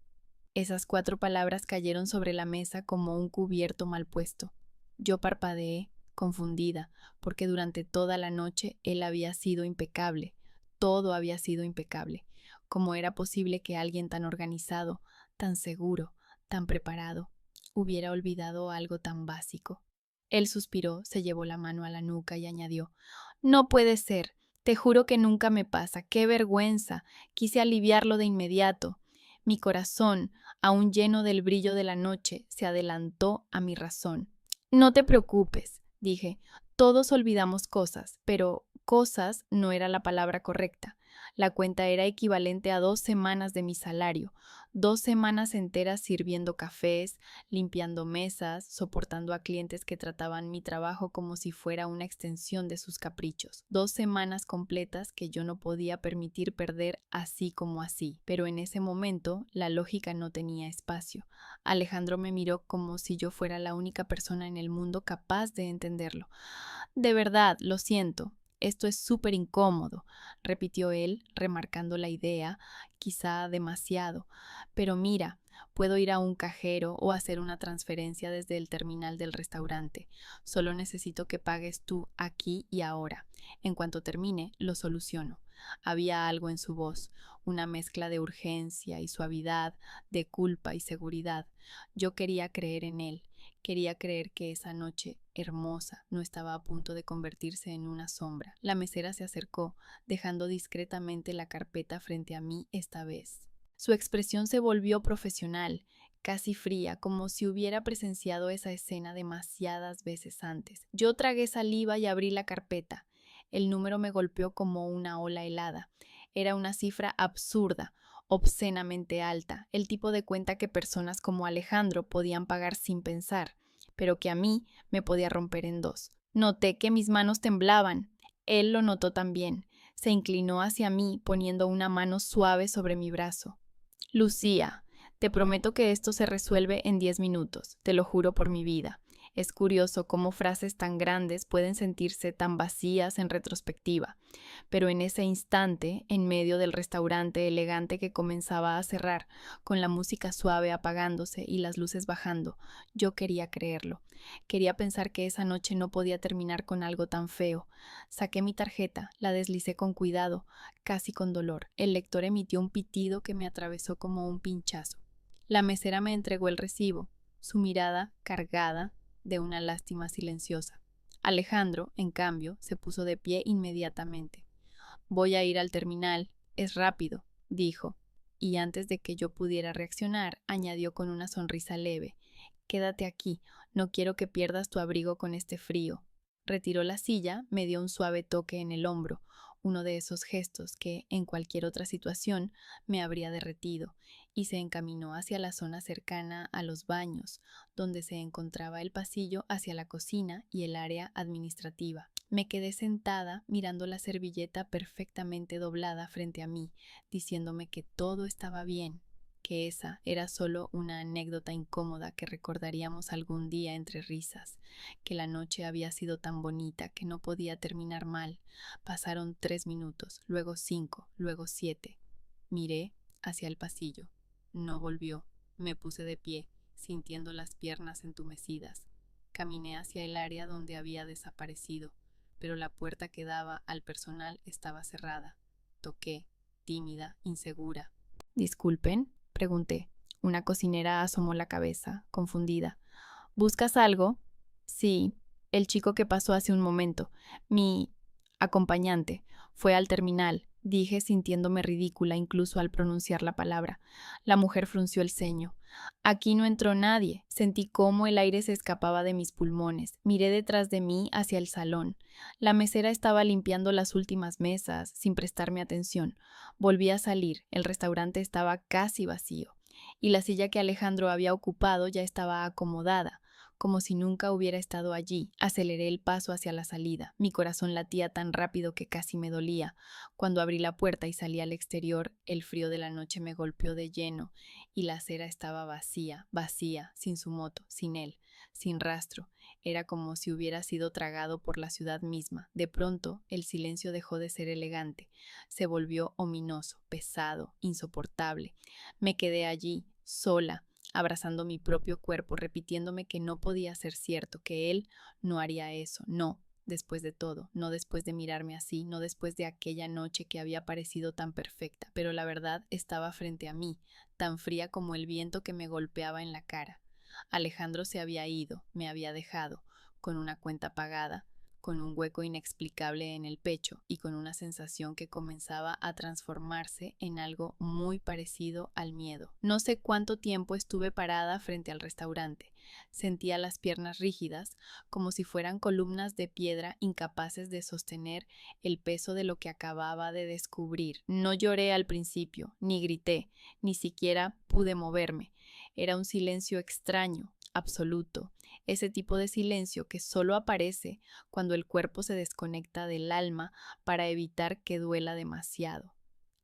Esas 4 palabras cayeron sobre la mesa como un cubierto mal puesto. Yo parpadeé, confundida, porque durante toda la noche él había sido impecable, todo había sido impecable. ¿Cómo era posible que alguien tan organizado, tan seguro, tan preparado, hubiera olvidado algo tan básico? Él suspiró, se llevó la mano a la nuca y añadió: No puede ser, te juro que nunca me pasa, qué vergüenza. Quise aliviarlo de inmediato. Mi corazón, aún lleno del brillo de la noche, se adelantó a mi razón. No te preocupes, dije, todos olvidamos cosas, pero cosas no era la palabra correcta. La cuenta era equivalente a 2 semanas de mi salario, 2 semanas enteras sirviendo cafés, limpiando mesas, soportando a clientes que trataban mi trabajo como si fuera una extensión de sus caprichos. 2 semanas completas que yo no podía permitir perder así como así. Pero en ese momento la lógica no tenía espacio. Alejandro me miró como si yo fuera la única persona en el mundo capaz de entenderlo. De verdad, lo siento. Esto es súper incómodo, repitió él, remarcando la idea, quizá demasiado. Pero mira, puedo ir a un cajero o hacer una transferencia desde el terminal del restaurante. Solo necesito que pagues tú aquí y ahora. En cuanto termine, lo soluciono. Había algo en su voz, una mezcla de urgencia y suavidad, de culpa y seguridad. Yo quería creer en él. Quería creer que esa noche hermosa no estaba a punto de convertirse en una sombra. La mesera se acercó, dejando discretamente la carpeta frente a mí esta vez. Su expresión se volvió profesional, casi fría, como si hubiera presenciado esa escena demasiadas veces antes. Yo tragué saliva y abrí la carpeta. El número me golpeó como una ola helada. Era una cifra absurda, obscenamente alta, el tipo de cuenta que personas como Alejandro podían pagar sin pensar, pero que a mí me podía romper en dos. Noté que mis manos temblaban. Él lo notó también. Se inclinó hacia mí, poniendo una mano suave sobre mi brazo. Lucía, te prometo que esto se resuelve en 10 minutos, te lo juro por mi vida. Es curioso cómo frases tan grandes pueden sentirse tan vacías en retrospectiva, pero en ese instante, en medio del restaurante elegante que comenzaba a cerrar, con la música suave apagándose y las luces bajando, yo quería creerlo. Quería pensar que esa noche no podía terminar con algo tan feo. Saqué mi tarjeta, la deslicé con cuidado, casi con dolor. El lector emitió un pitido que me atravesó como un pinchazo. La mesera me entregó el recibo, su mirada cargada de una lástima silenciosa. Alejandro, en cambio, se puso de pie inmediatamente. Voy a ir al terminal, es rápido, dijo, y antes de que yo pudiera reaccionar, añadió con una sonrisa leve: Quédate aquí, no quiero que pierdas tu abrigo con este frío. Retiró la silla, me dio un suave toque en el hombro, uno de esos gestos que, en cualquier otra situación, me habría derretido, y se encaminó hacia la zona cercana a los baños, donde se encontraba el pasillo hacia la cocina y el área administrativa. Me quedé sentada mirando la servilleta perfectamente doblada frente a mí, diciéndome que todo estaba bien, que esa era solo una anécdota incómoda que recordaríamos algún día entre risas, que la noche había sido tan bonita que no podía terminar mal. Pasaron 3 minutos, luego 5, luego 7. Miré hacia el pasillo. No volvió. Me puse de pie, sintiendo las piernas entumecidas. Caminé hacia el área donde había desaparecido, pero la puerta que daba al personal estaba cerrada. Toqué, tímida, insegura. Disculpen, pregunté. Una cocinera asomó la cabeza, confundida. ¿Buscas algo? Sí, el chico que pasó hace un momento. Mi acompañante. Fue al terminal, dije sintiéndome ridícula incluso al pronunciar la palabra. La mujer frunció el ceño. Aquí no entró nadie. Sentí cómo el aire se escapaba de mis pulmones. Miré detrás de mí hacia el salón. La mesera estaba limpiando las últimas mesas, sin prestarme atención. Volví a salir. El restaurante estaba casi vacío, y la silla que Alejandro había ocupado ya estaba acomodada, como si nunca hubiera estado allí. Aceleré el paso hacia la salida. Mi corazón latía tan rápido que casi me dolía. Cuando abrí la puerta y salí al exterior, el frío de la noche me golpeó de lleno y la acera estaba vacía, vacía, sin su moto, sin él. sin rastro. Era como si hubiera sido tragado por la ciudad misma. De pronto, el silencio dejó de ser elegante. Se volvió ominoso, pesado, insoportable. Me quedé allí, sola, abrazando mi propio cuerpo, repitiéndome que no podía ser cierto, que él no haría eso, no, después de todo, no después de mirarme así, no después de aquella noche que había parecido tan perfecta, pero la verdad estaba frente a mí, tan fría como el viento que me golpeaba en la cara. Alejandro se había ido, me había dejado, con una cuenta pagada, con un hueco inexplicable en el pecho y con una sensación que comenzaba a transformarse en algo muy parecido al miedo. No sé cuánto tiempo estuve parada frente al restaurante. Sentía las piernas rígidas, como si fueran columnas de piedra incapaces de sostener el peso de lo que acababa de descubrir. No lloré al principio, ni grité, ni siquiera pude moverme. Era un silencio extraño, absoluto, ese tipo de silencio que solo aparece cuando el cuerpo se desconecta del alma para evitar que duela demasiado.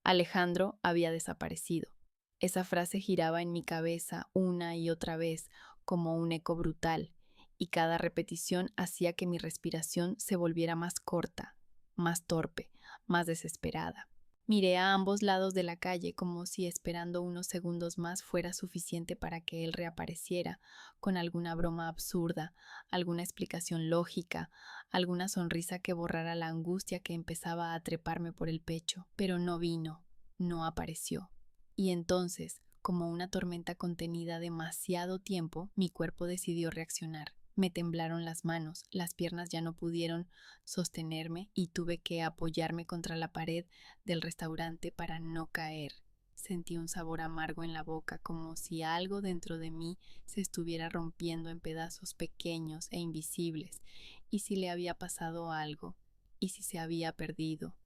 Alejandro había desaparecido. Esa frase giraba en mi cabeza una y otra vez como un eco brutal, y cada repetición hacía que mi respiración se volviera más corta, más torpe, más desesperada. Miré a ambos lados de la calle como si esperando unos segundos más fuera suficiente para que él reapareciera, con alguna broma absurda, alguna explicación lógica, alguna sonrisa que borrara la angustia que empezaba a treparme por el pecho. Pero no vino, no apareció. Y entonces, como una tormenta contenida demasiado tiempo, mi cuerpo decidió reaccionar. Me temblaron las manos, las piernas ya no pudieron sostenerme y tuve que apoyarme contra la pared del restaurante para no caer. Sentí un sabor amargo en la boca, como si algo dentro de mí se estuviera rompiendo en pedazos pequeños e invisibles. ¿Y si le había pasado algo? ¿Y si se había perdido?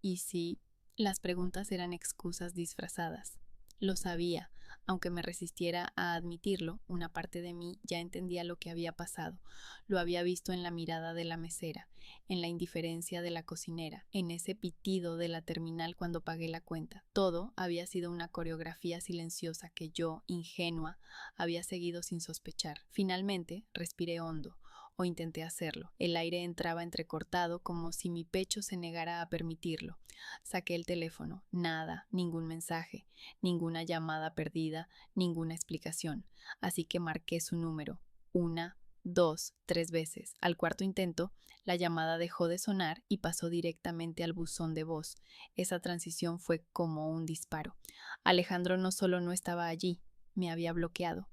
¿Y si las preguntas eran excusas disfrazadas? Lo sabía, aunque me resistiera a admitirlo, una parte de mí ya entendía lo que había pasado. Lo había visto en la mirada de la mesera, en la indiferencia de la cocinera, en ese pitido de la terminal cuando pagué la cuenta. Todo había sido una coreografía silenciosa que yo, ingenua, había seguido sin sospechar. Finalmente, respiré hondo, o intenté hacerlo. El aire entraba entrecortado como si mi pecho se negara a permitirlo. Saqué el teléfono. Nada, ningún mensaje, ninguna llamada perdida, ninguna explicación. Así que marqué su número. 1, 2, 3 veces. Al cuarto intento, la llamada dejó de sonar y pasó directamente al buzón de voz. Esa transición fue como un disparo. Alejandro no solo no estaba allí, me había bloqueado.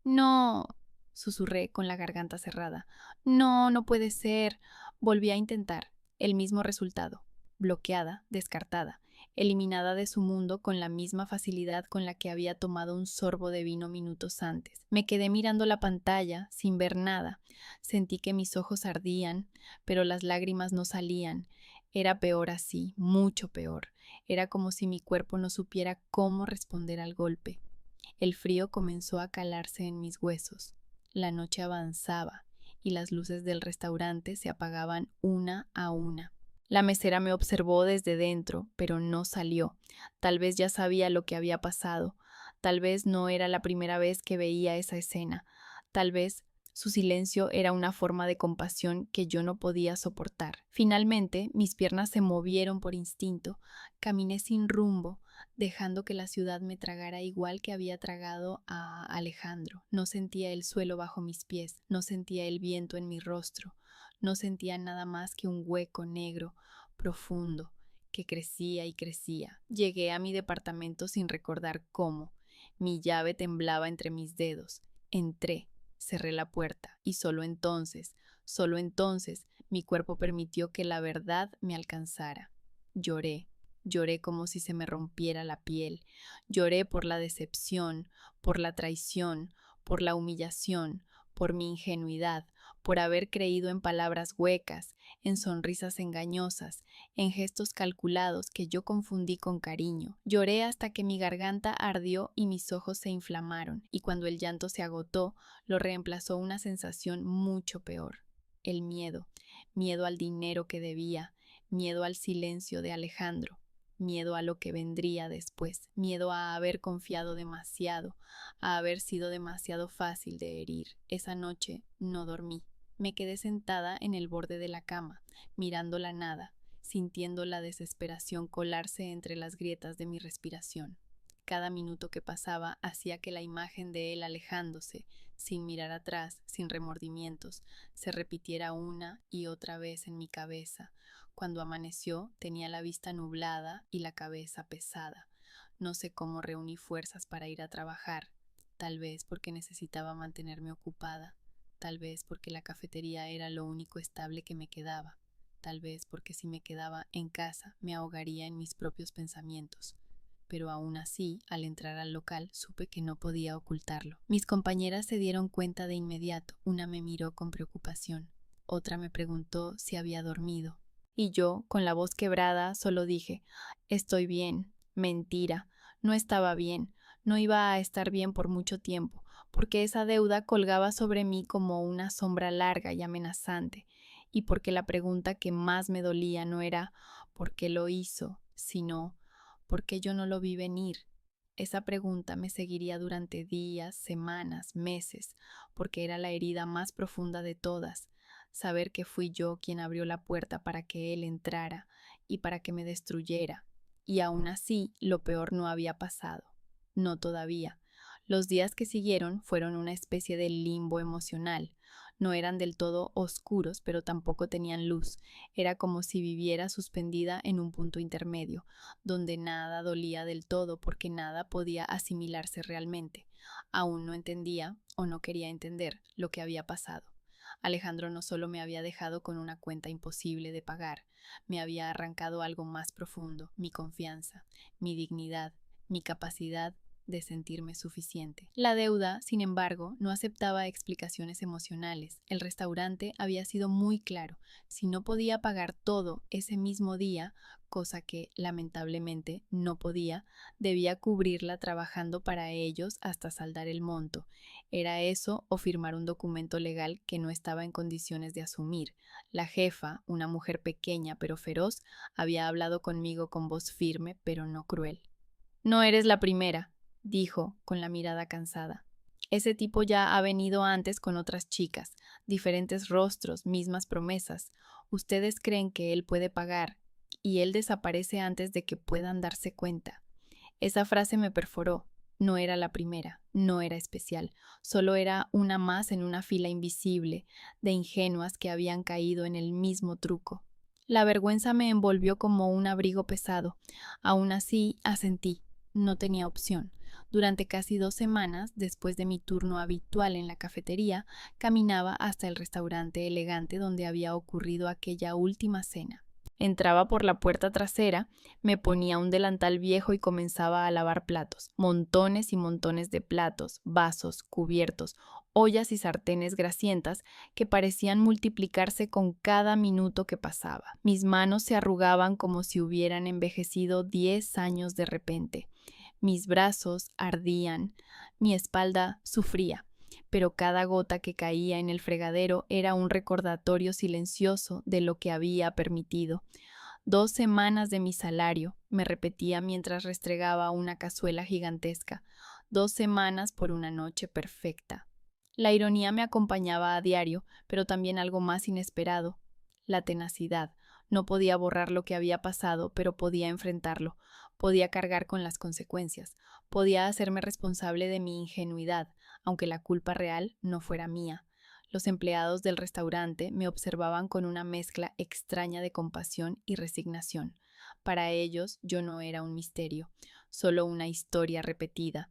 No, susurré con la garganta cerrada. No, no puede ser. Volví a intentar. El mismo resultado. Bloqueada, descartada, eliminada de su mundo con la misma facilidad con la que había tomado un sorbo de vino minutos antes. Me quedé mirando la pantalla, sin ver nada. Sentí que mis ojos ardían, pero las lágrimas no salían. Era peor así, mucho peor. Era como si mi cuerpo no supiera cómo responder al golpe. El frío comenzó a calarse en mis huesos. La noche avanzaba y las luces del restaurante se apagaban una a una. La mesera me observó desde dentro, pero no salió. Tal vez ya sabía lo que había pasado. Tal vez no era la primera vez que veía esa escena. Tal vez su silencio era una forma de compasión que yo no podía soportar. Finalmente, mis piernas se movieron por instinto. Caminé sin rumbo, dejando que la ciudad me tragara igual que había tragado a Alejandro. No sentía el suelo bajo mis pies, no sentía el viento en mi rostro, no sentía nada más que un hueco negro, profundo, que crecía y crecía. Llegué a mi departamento sin recordar cómo. Mi llave temblaba entre mis dedos. Entré, cerré la puerta y solo entonces, mi cuerpo permitió que la verdad me alcanzara. Lloré. Lloré como si se me rompiera la piel. Lloré por la decepción, por la traición, por la humillación, por mi ingenuidad, por haber creído en palabras huecas, en sonrisas engañosas, en gestos calculados que yo confundí con cariño. Lloré hasta que mi garganta ardió y mis ojos se inflamaron, y cuando el llanto se agotó, lo reemplazó una sensación mucho peor. El miedo, miedo al dinero que debía, miedo al silencio de Alejandro. miedo a lo que vendría después, miedo a haber confiado demasiado, a haber sido demasiado fácil de herir. Esa noche no dormí. Me quedé sentada en el borde de la cama, mirando la nada, sintiendo la desesperación colarse entre las grietas de mi respiración. Cada minuto que pasaba hacía que la imagen de él alejándose, sin mirar atrás, sin remordimientos, se repitiera una y otra vez en mi cabeza. Cuando amaneció, tenía la vista nublada y la cabeza pesada. No sé cómo reuní fuerzas para ir a trabajar, tal vez porque necesitaba mantenerme ocupada, tal vez porque la cafetería era lo único estable que me quedaba, tal vez porque si me quedaba en casa me ahogaría en mis propios pensamientos. Pero aún así, al entrar al local, supe que no podía ocultarlo. Mis compañeras se dieron cuenta de inmediato. Una me miró con preocupación, otra me preguntó si había dormido. Y yo, con la voz quebrada, solo dije, estoy bien. Mentira, no estaba bien, no iba a estar bien por mucho tiempo, porque esa deuda colgaba sobre mí como una sombra larga y amenazante, y porque la pregunta que más me dolía no era ¿por qué lo hizo?, sino ¿por qué yo no lo vi venir? Esa pregunta me seguiría durante días, semanas, meses, porque era la herida más profunda de todas. Saber que fui yo quien abrió la puerta para que él entrara y para que me destruyera. Y aún así, lo peor no había pasado. No todavía. Los días que siguieron fueron una especie de limbo emocional. No eran del todo oscuros, pero tampoco tenían luz. Era como si viviera suspendida en un punto intermedio, donde nada dolía del todo porque nada podía asimilarse realmente. Aún no entendía, o no quería entender, lo que había pasado. Alejandro no solo me había dejado con una cuenta imposible de pagar, me había arrancado algo más profundo, mi confianza, mi dignidad, mi capacidad de sentirme suficiente. La deuda, sin embargo, no aceptaba explicaciones emocionales. El restaurante había sido muy claro. Si no podía pagar todo ese mismo día, cosa que lamentablemente no podía, debía cubrirla trabajando para ellos hasta saldar el monto. Era eso o firmar un documento legal que no estaba en condiciones de asumir. La jefa, una mujer pequeña pero feroz, había hablado conmigo con voz firme pero no cruel. No eres la primera, dijo, con la mirada cansada. Ese tipo ya ha venido antes con otras chicas, diferentes rostros, mismas promesas. Ustedes creen que él puede pagar, y él desaparece antes de que puedan darse cuenta. Esa frase me perforó. No era la primera, no era especial, solo era una más en una fila invisible de ingenuas que habían caído en el mismo truco. La vergüenza me envolvió como un abrigo pesado. Aún así, asentí. No tenía opción. Durante casi 2 semanas, después de mi turno habitual en la cafetería, caminaba hasta el restaurante elegante donde había ocurrido aquella última cena. Entraba por la puerta trasera, me ponía un delantal viejo y comenzaba a lavar platos. Montones y montones de platos, vasos, cubiertos, ollas y sartenes grasientas que parecían multiplicarse con cada minuto que pasaba. Mis manos se arrugaban como si hubieran envejecido 10 años de repente. Mis brazos ardían, mi espalda sufría, pero cada gota que caía en el fregadero era un recordatorio silencioso de lo que había permitido. 2 semanas de mi salario, me repetía mientras restregaba una cazuela gigantesca. 2 semanas por una noche perfecta. La ironía me acompañaba a diario, pero también algo más inesperado, la tenacidad. No podía borrar lo que había pasado, pero podía enfrentarlo, podía cargar con las consecuencias, podía hacerme responsable de mi ingenuidad, aunque la culpa real no fuera mía. Los empleados del restaurante me observaban con una mezcla extraña de compasión y resignación. Para ellos yo no era un misterio, solo una historia repetida.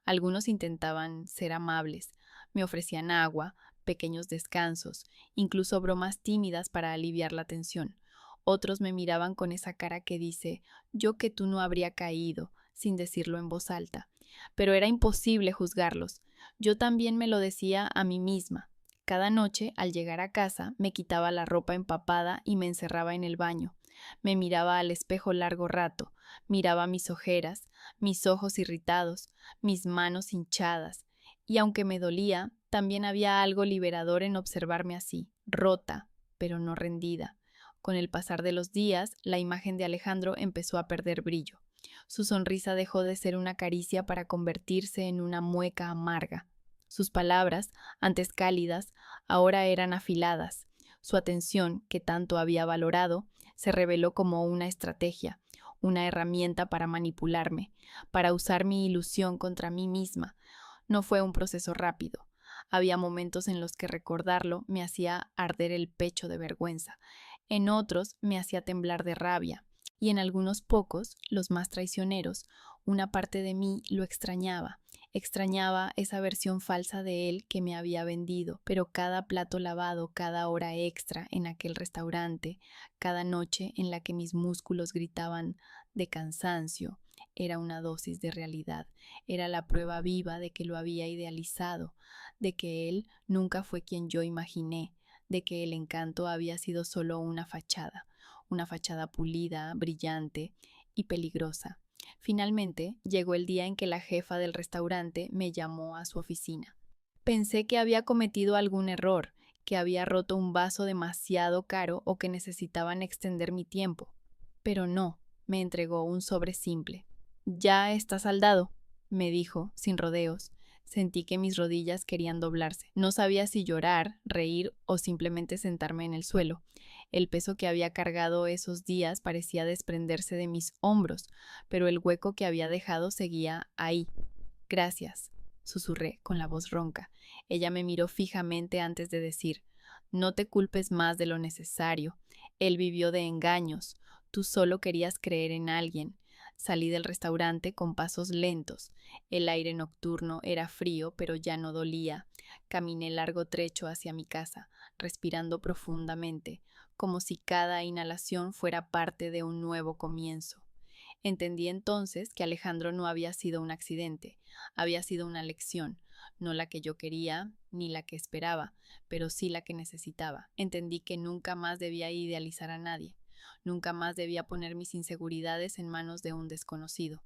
Algunos intentaban ser amables, me ofrecían agua, pequeños descansos, incluso bromas tímidas para aliviar la tensión. Otros me miraban con esa cara que dice, yo que tú no habría caído, sin decirlo en voz alta. Pero era imposible juzgarlos. Yo también me lo decía a mí misma. Cada noche, al llegar a casa, me quitaba la ropa empapada y me encerraba en el baño. Me miraba al espejo largo rato, miraba mis ojeras, mis ojos irritados, mis manos hinchadas, y aunque me dolía, también había algo liberador en observarme así, rota, pero no rendida, Con el pasar de los días, la imagen de Alejandro empezó a perder brillo. Su sonrisa dejó de ser una caricia para convertirse en una mueca amarga. Sus palabras, antes cálidas, ahora eran afiladas. Su atención, que tanto había valorado, se reveló como una estrategia, una herramienta para manipularme, para usar mi ilusión contra mí misma. No fue un proceso rápido. Había momentos en los que recordarlo me hacía arder el pecho de vergüenza, en otros me hacía temblar de rabia, y en algunos pocos, los más traicioneros, una parte de mí lo extrañaba. Extrañaba esa versión falsa de él que me había vendido, pero cada plato lavado, cada hora extra en aquel restaurante, cada noche en la que mis músculos gritaban de cansancio, era una dosis de realidad, era la prueba viva de que lo había idealizado, de que él nunca fue quien yo imaginé, de que el encanto había sido solo una fachada pulida, brillante y peligrosa. Finalmente, llegó el día en que la jefa del restaurante me llamó a su oficina. Pensé que había cometido algún error, que había roto un vaso demasiado caro o que necesitaban extender mi tiempo. Pero no, me entregó un sobre simple. Ya está saldado, me dijo, sin rodeos. Sentí que mis rodillas querían doblarse. No sabía si llorar, reír o simplemente sentarme en el suelo. El peso que había cargado esos días parecía desprenderse de mis hombros, pero el hueco que había dejado seguía ahí. Gracias, susurré con la voz ronca. Ella me miró fijamente antes de decir, no te culpes más de lo necesario. Él vivió de engaños. Tú solo querías creer en alguien. Salí del restaurante con pasos lentos. El aire nocturno era frío, pero ya no dolía. Caminé largo trecho hacia mi casa, respirando profundamente, como si cada inhalación fuera parte de un nuevo comienzo. Entendí entonces que Alejandro no había sido un accidente, había sido una lección, no la que yo quería ni la que esperaba, pero sí la que necesitaba. Entendí que nunca más debía idealizar a nadie. Nunca más debía poner mis inseguridades en manos de un desconocido.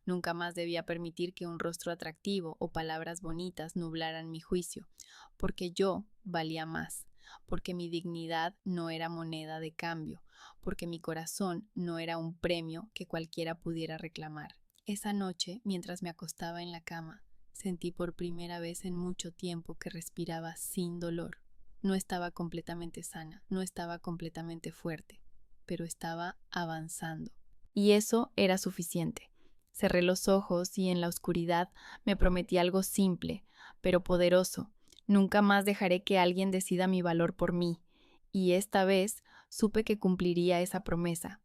Nunca más debía permitir que un rostro atractivo o palabras bonitas nublaran mi juicio, porque yo valía más, porque mi dignidad no era moneda de cambio, porque mi corazón no era un premio que cualquiera pudiera reclamar. Esa noche, mientras me acostaba en la cama, sentí por primera vez en mucho tiempo que respiraba sin dolor. No estaba completamente sana, no estaba completamente fuerte, pero estaba avanzando. Y eso era suficiente. Cerré los ojos y en la oscuridad me prometí algo simple, pero poderoso. Nunca más dejaré que alguien decida mi valor por mí. Y esta vez supe que cumpliría esa promesa.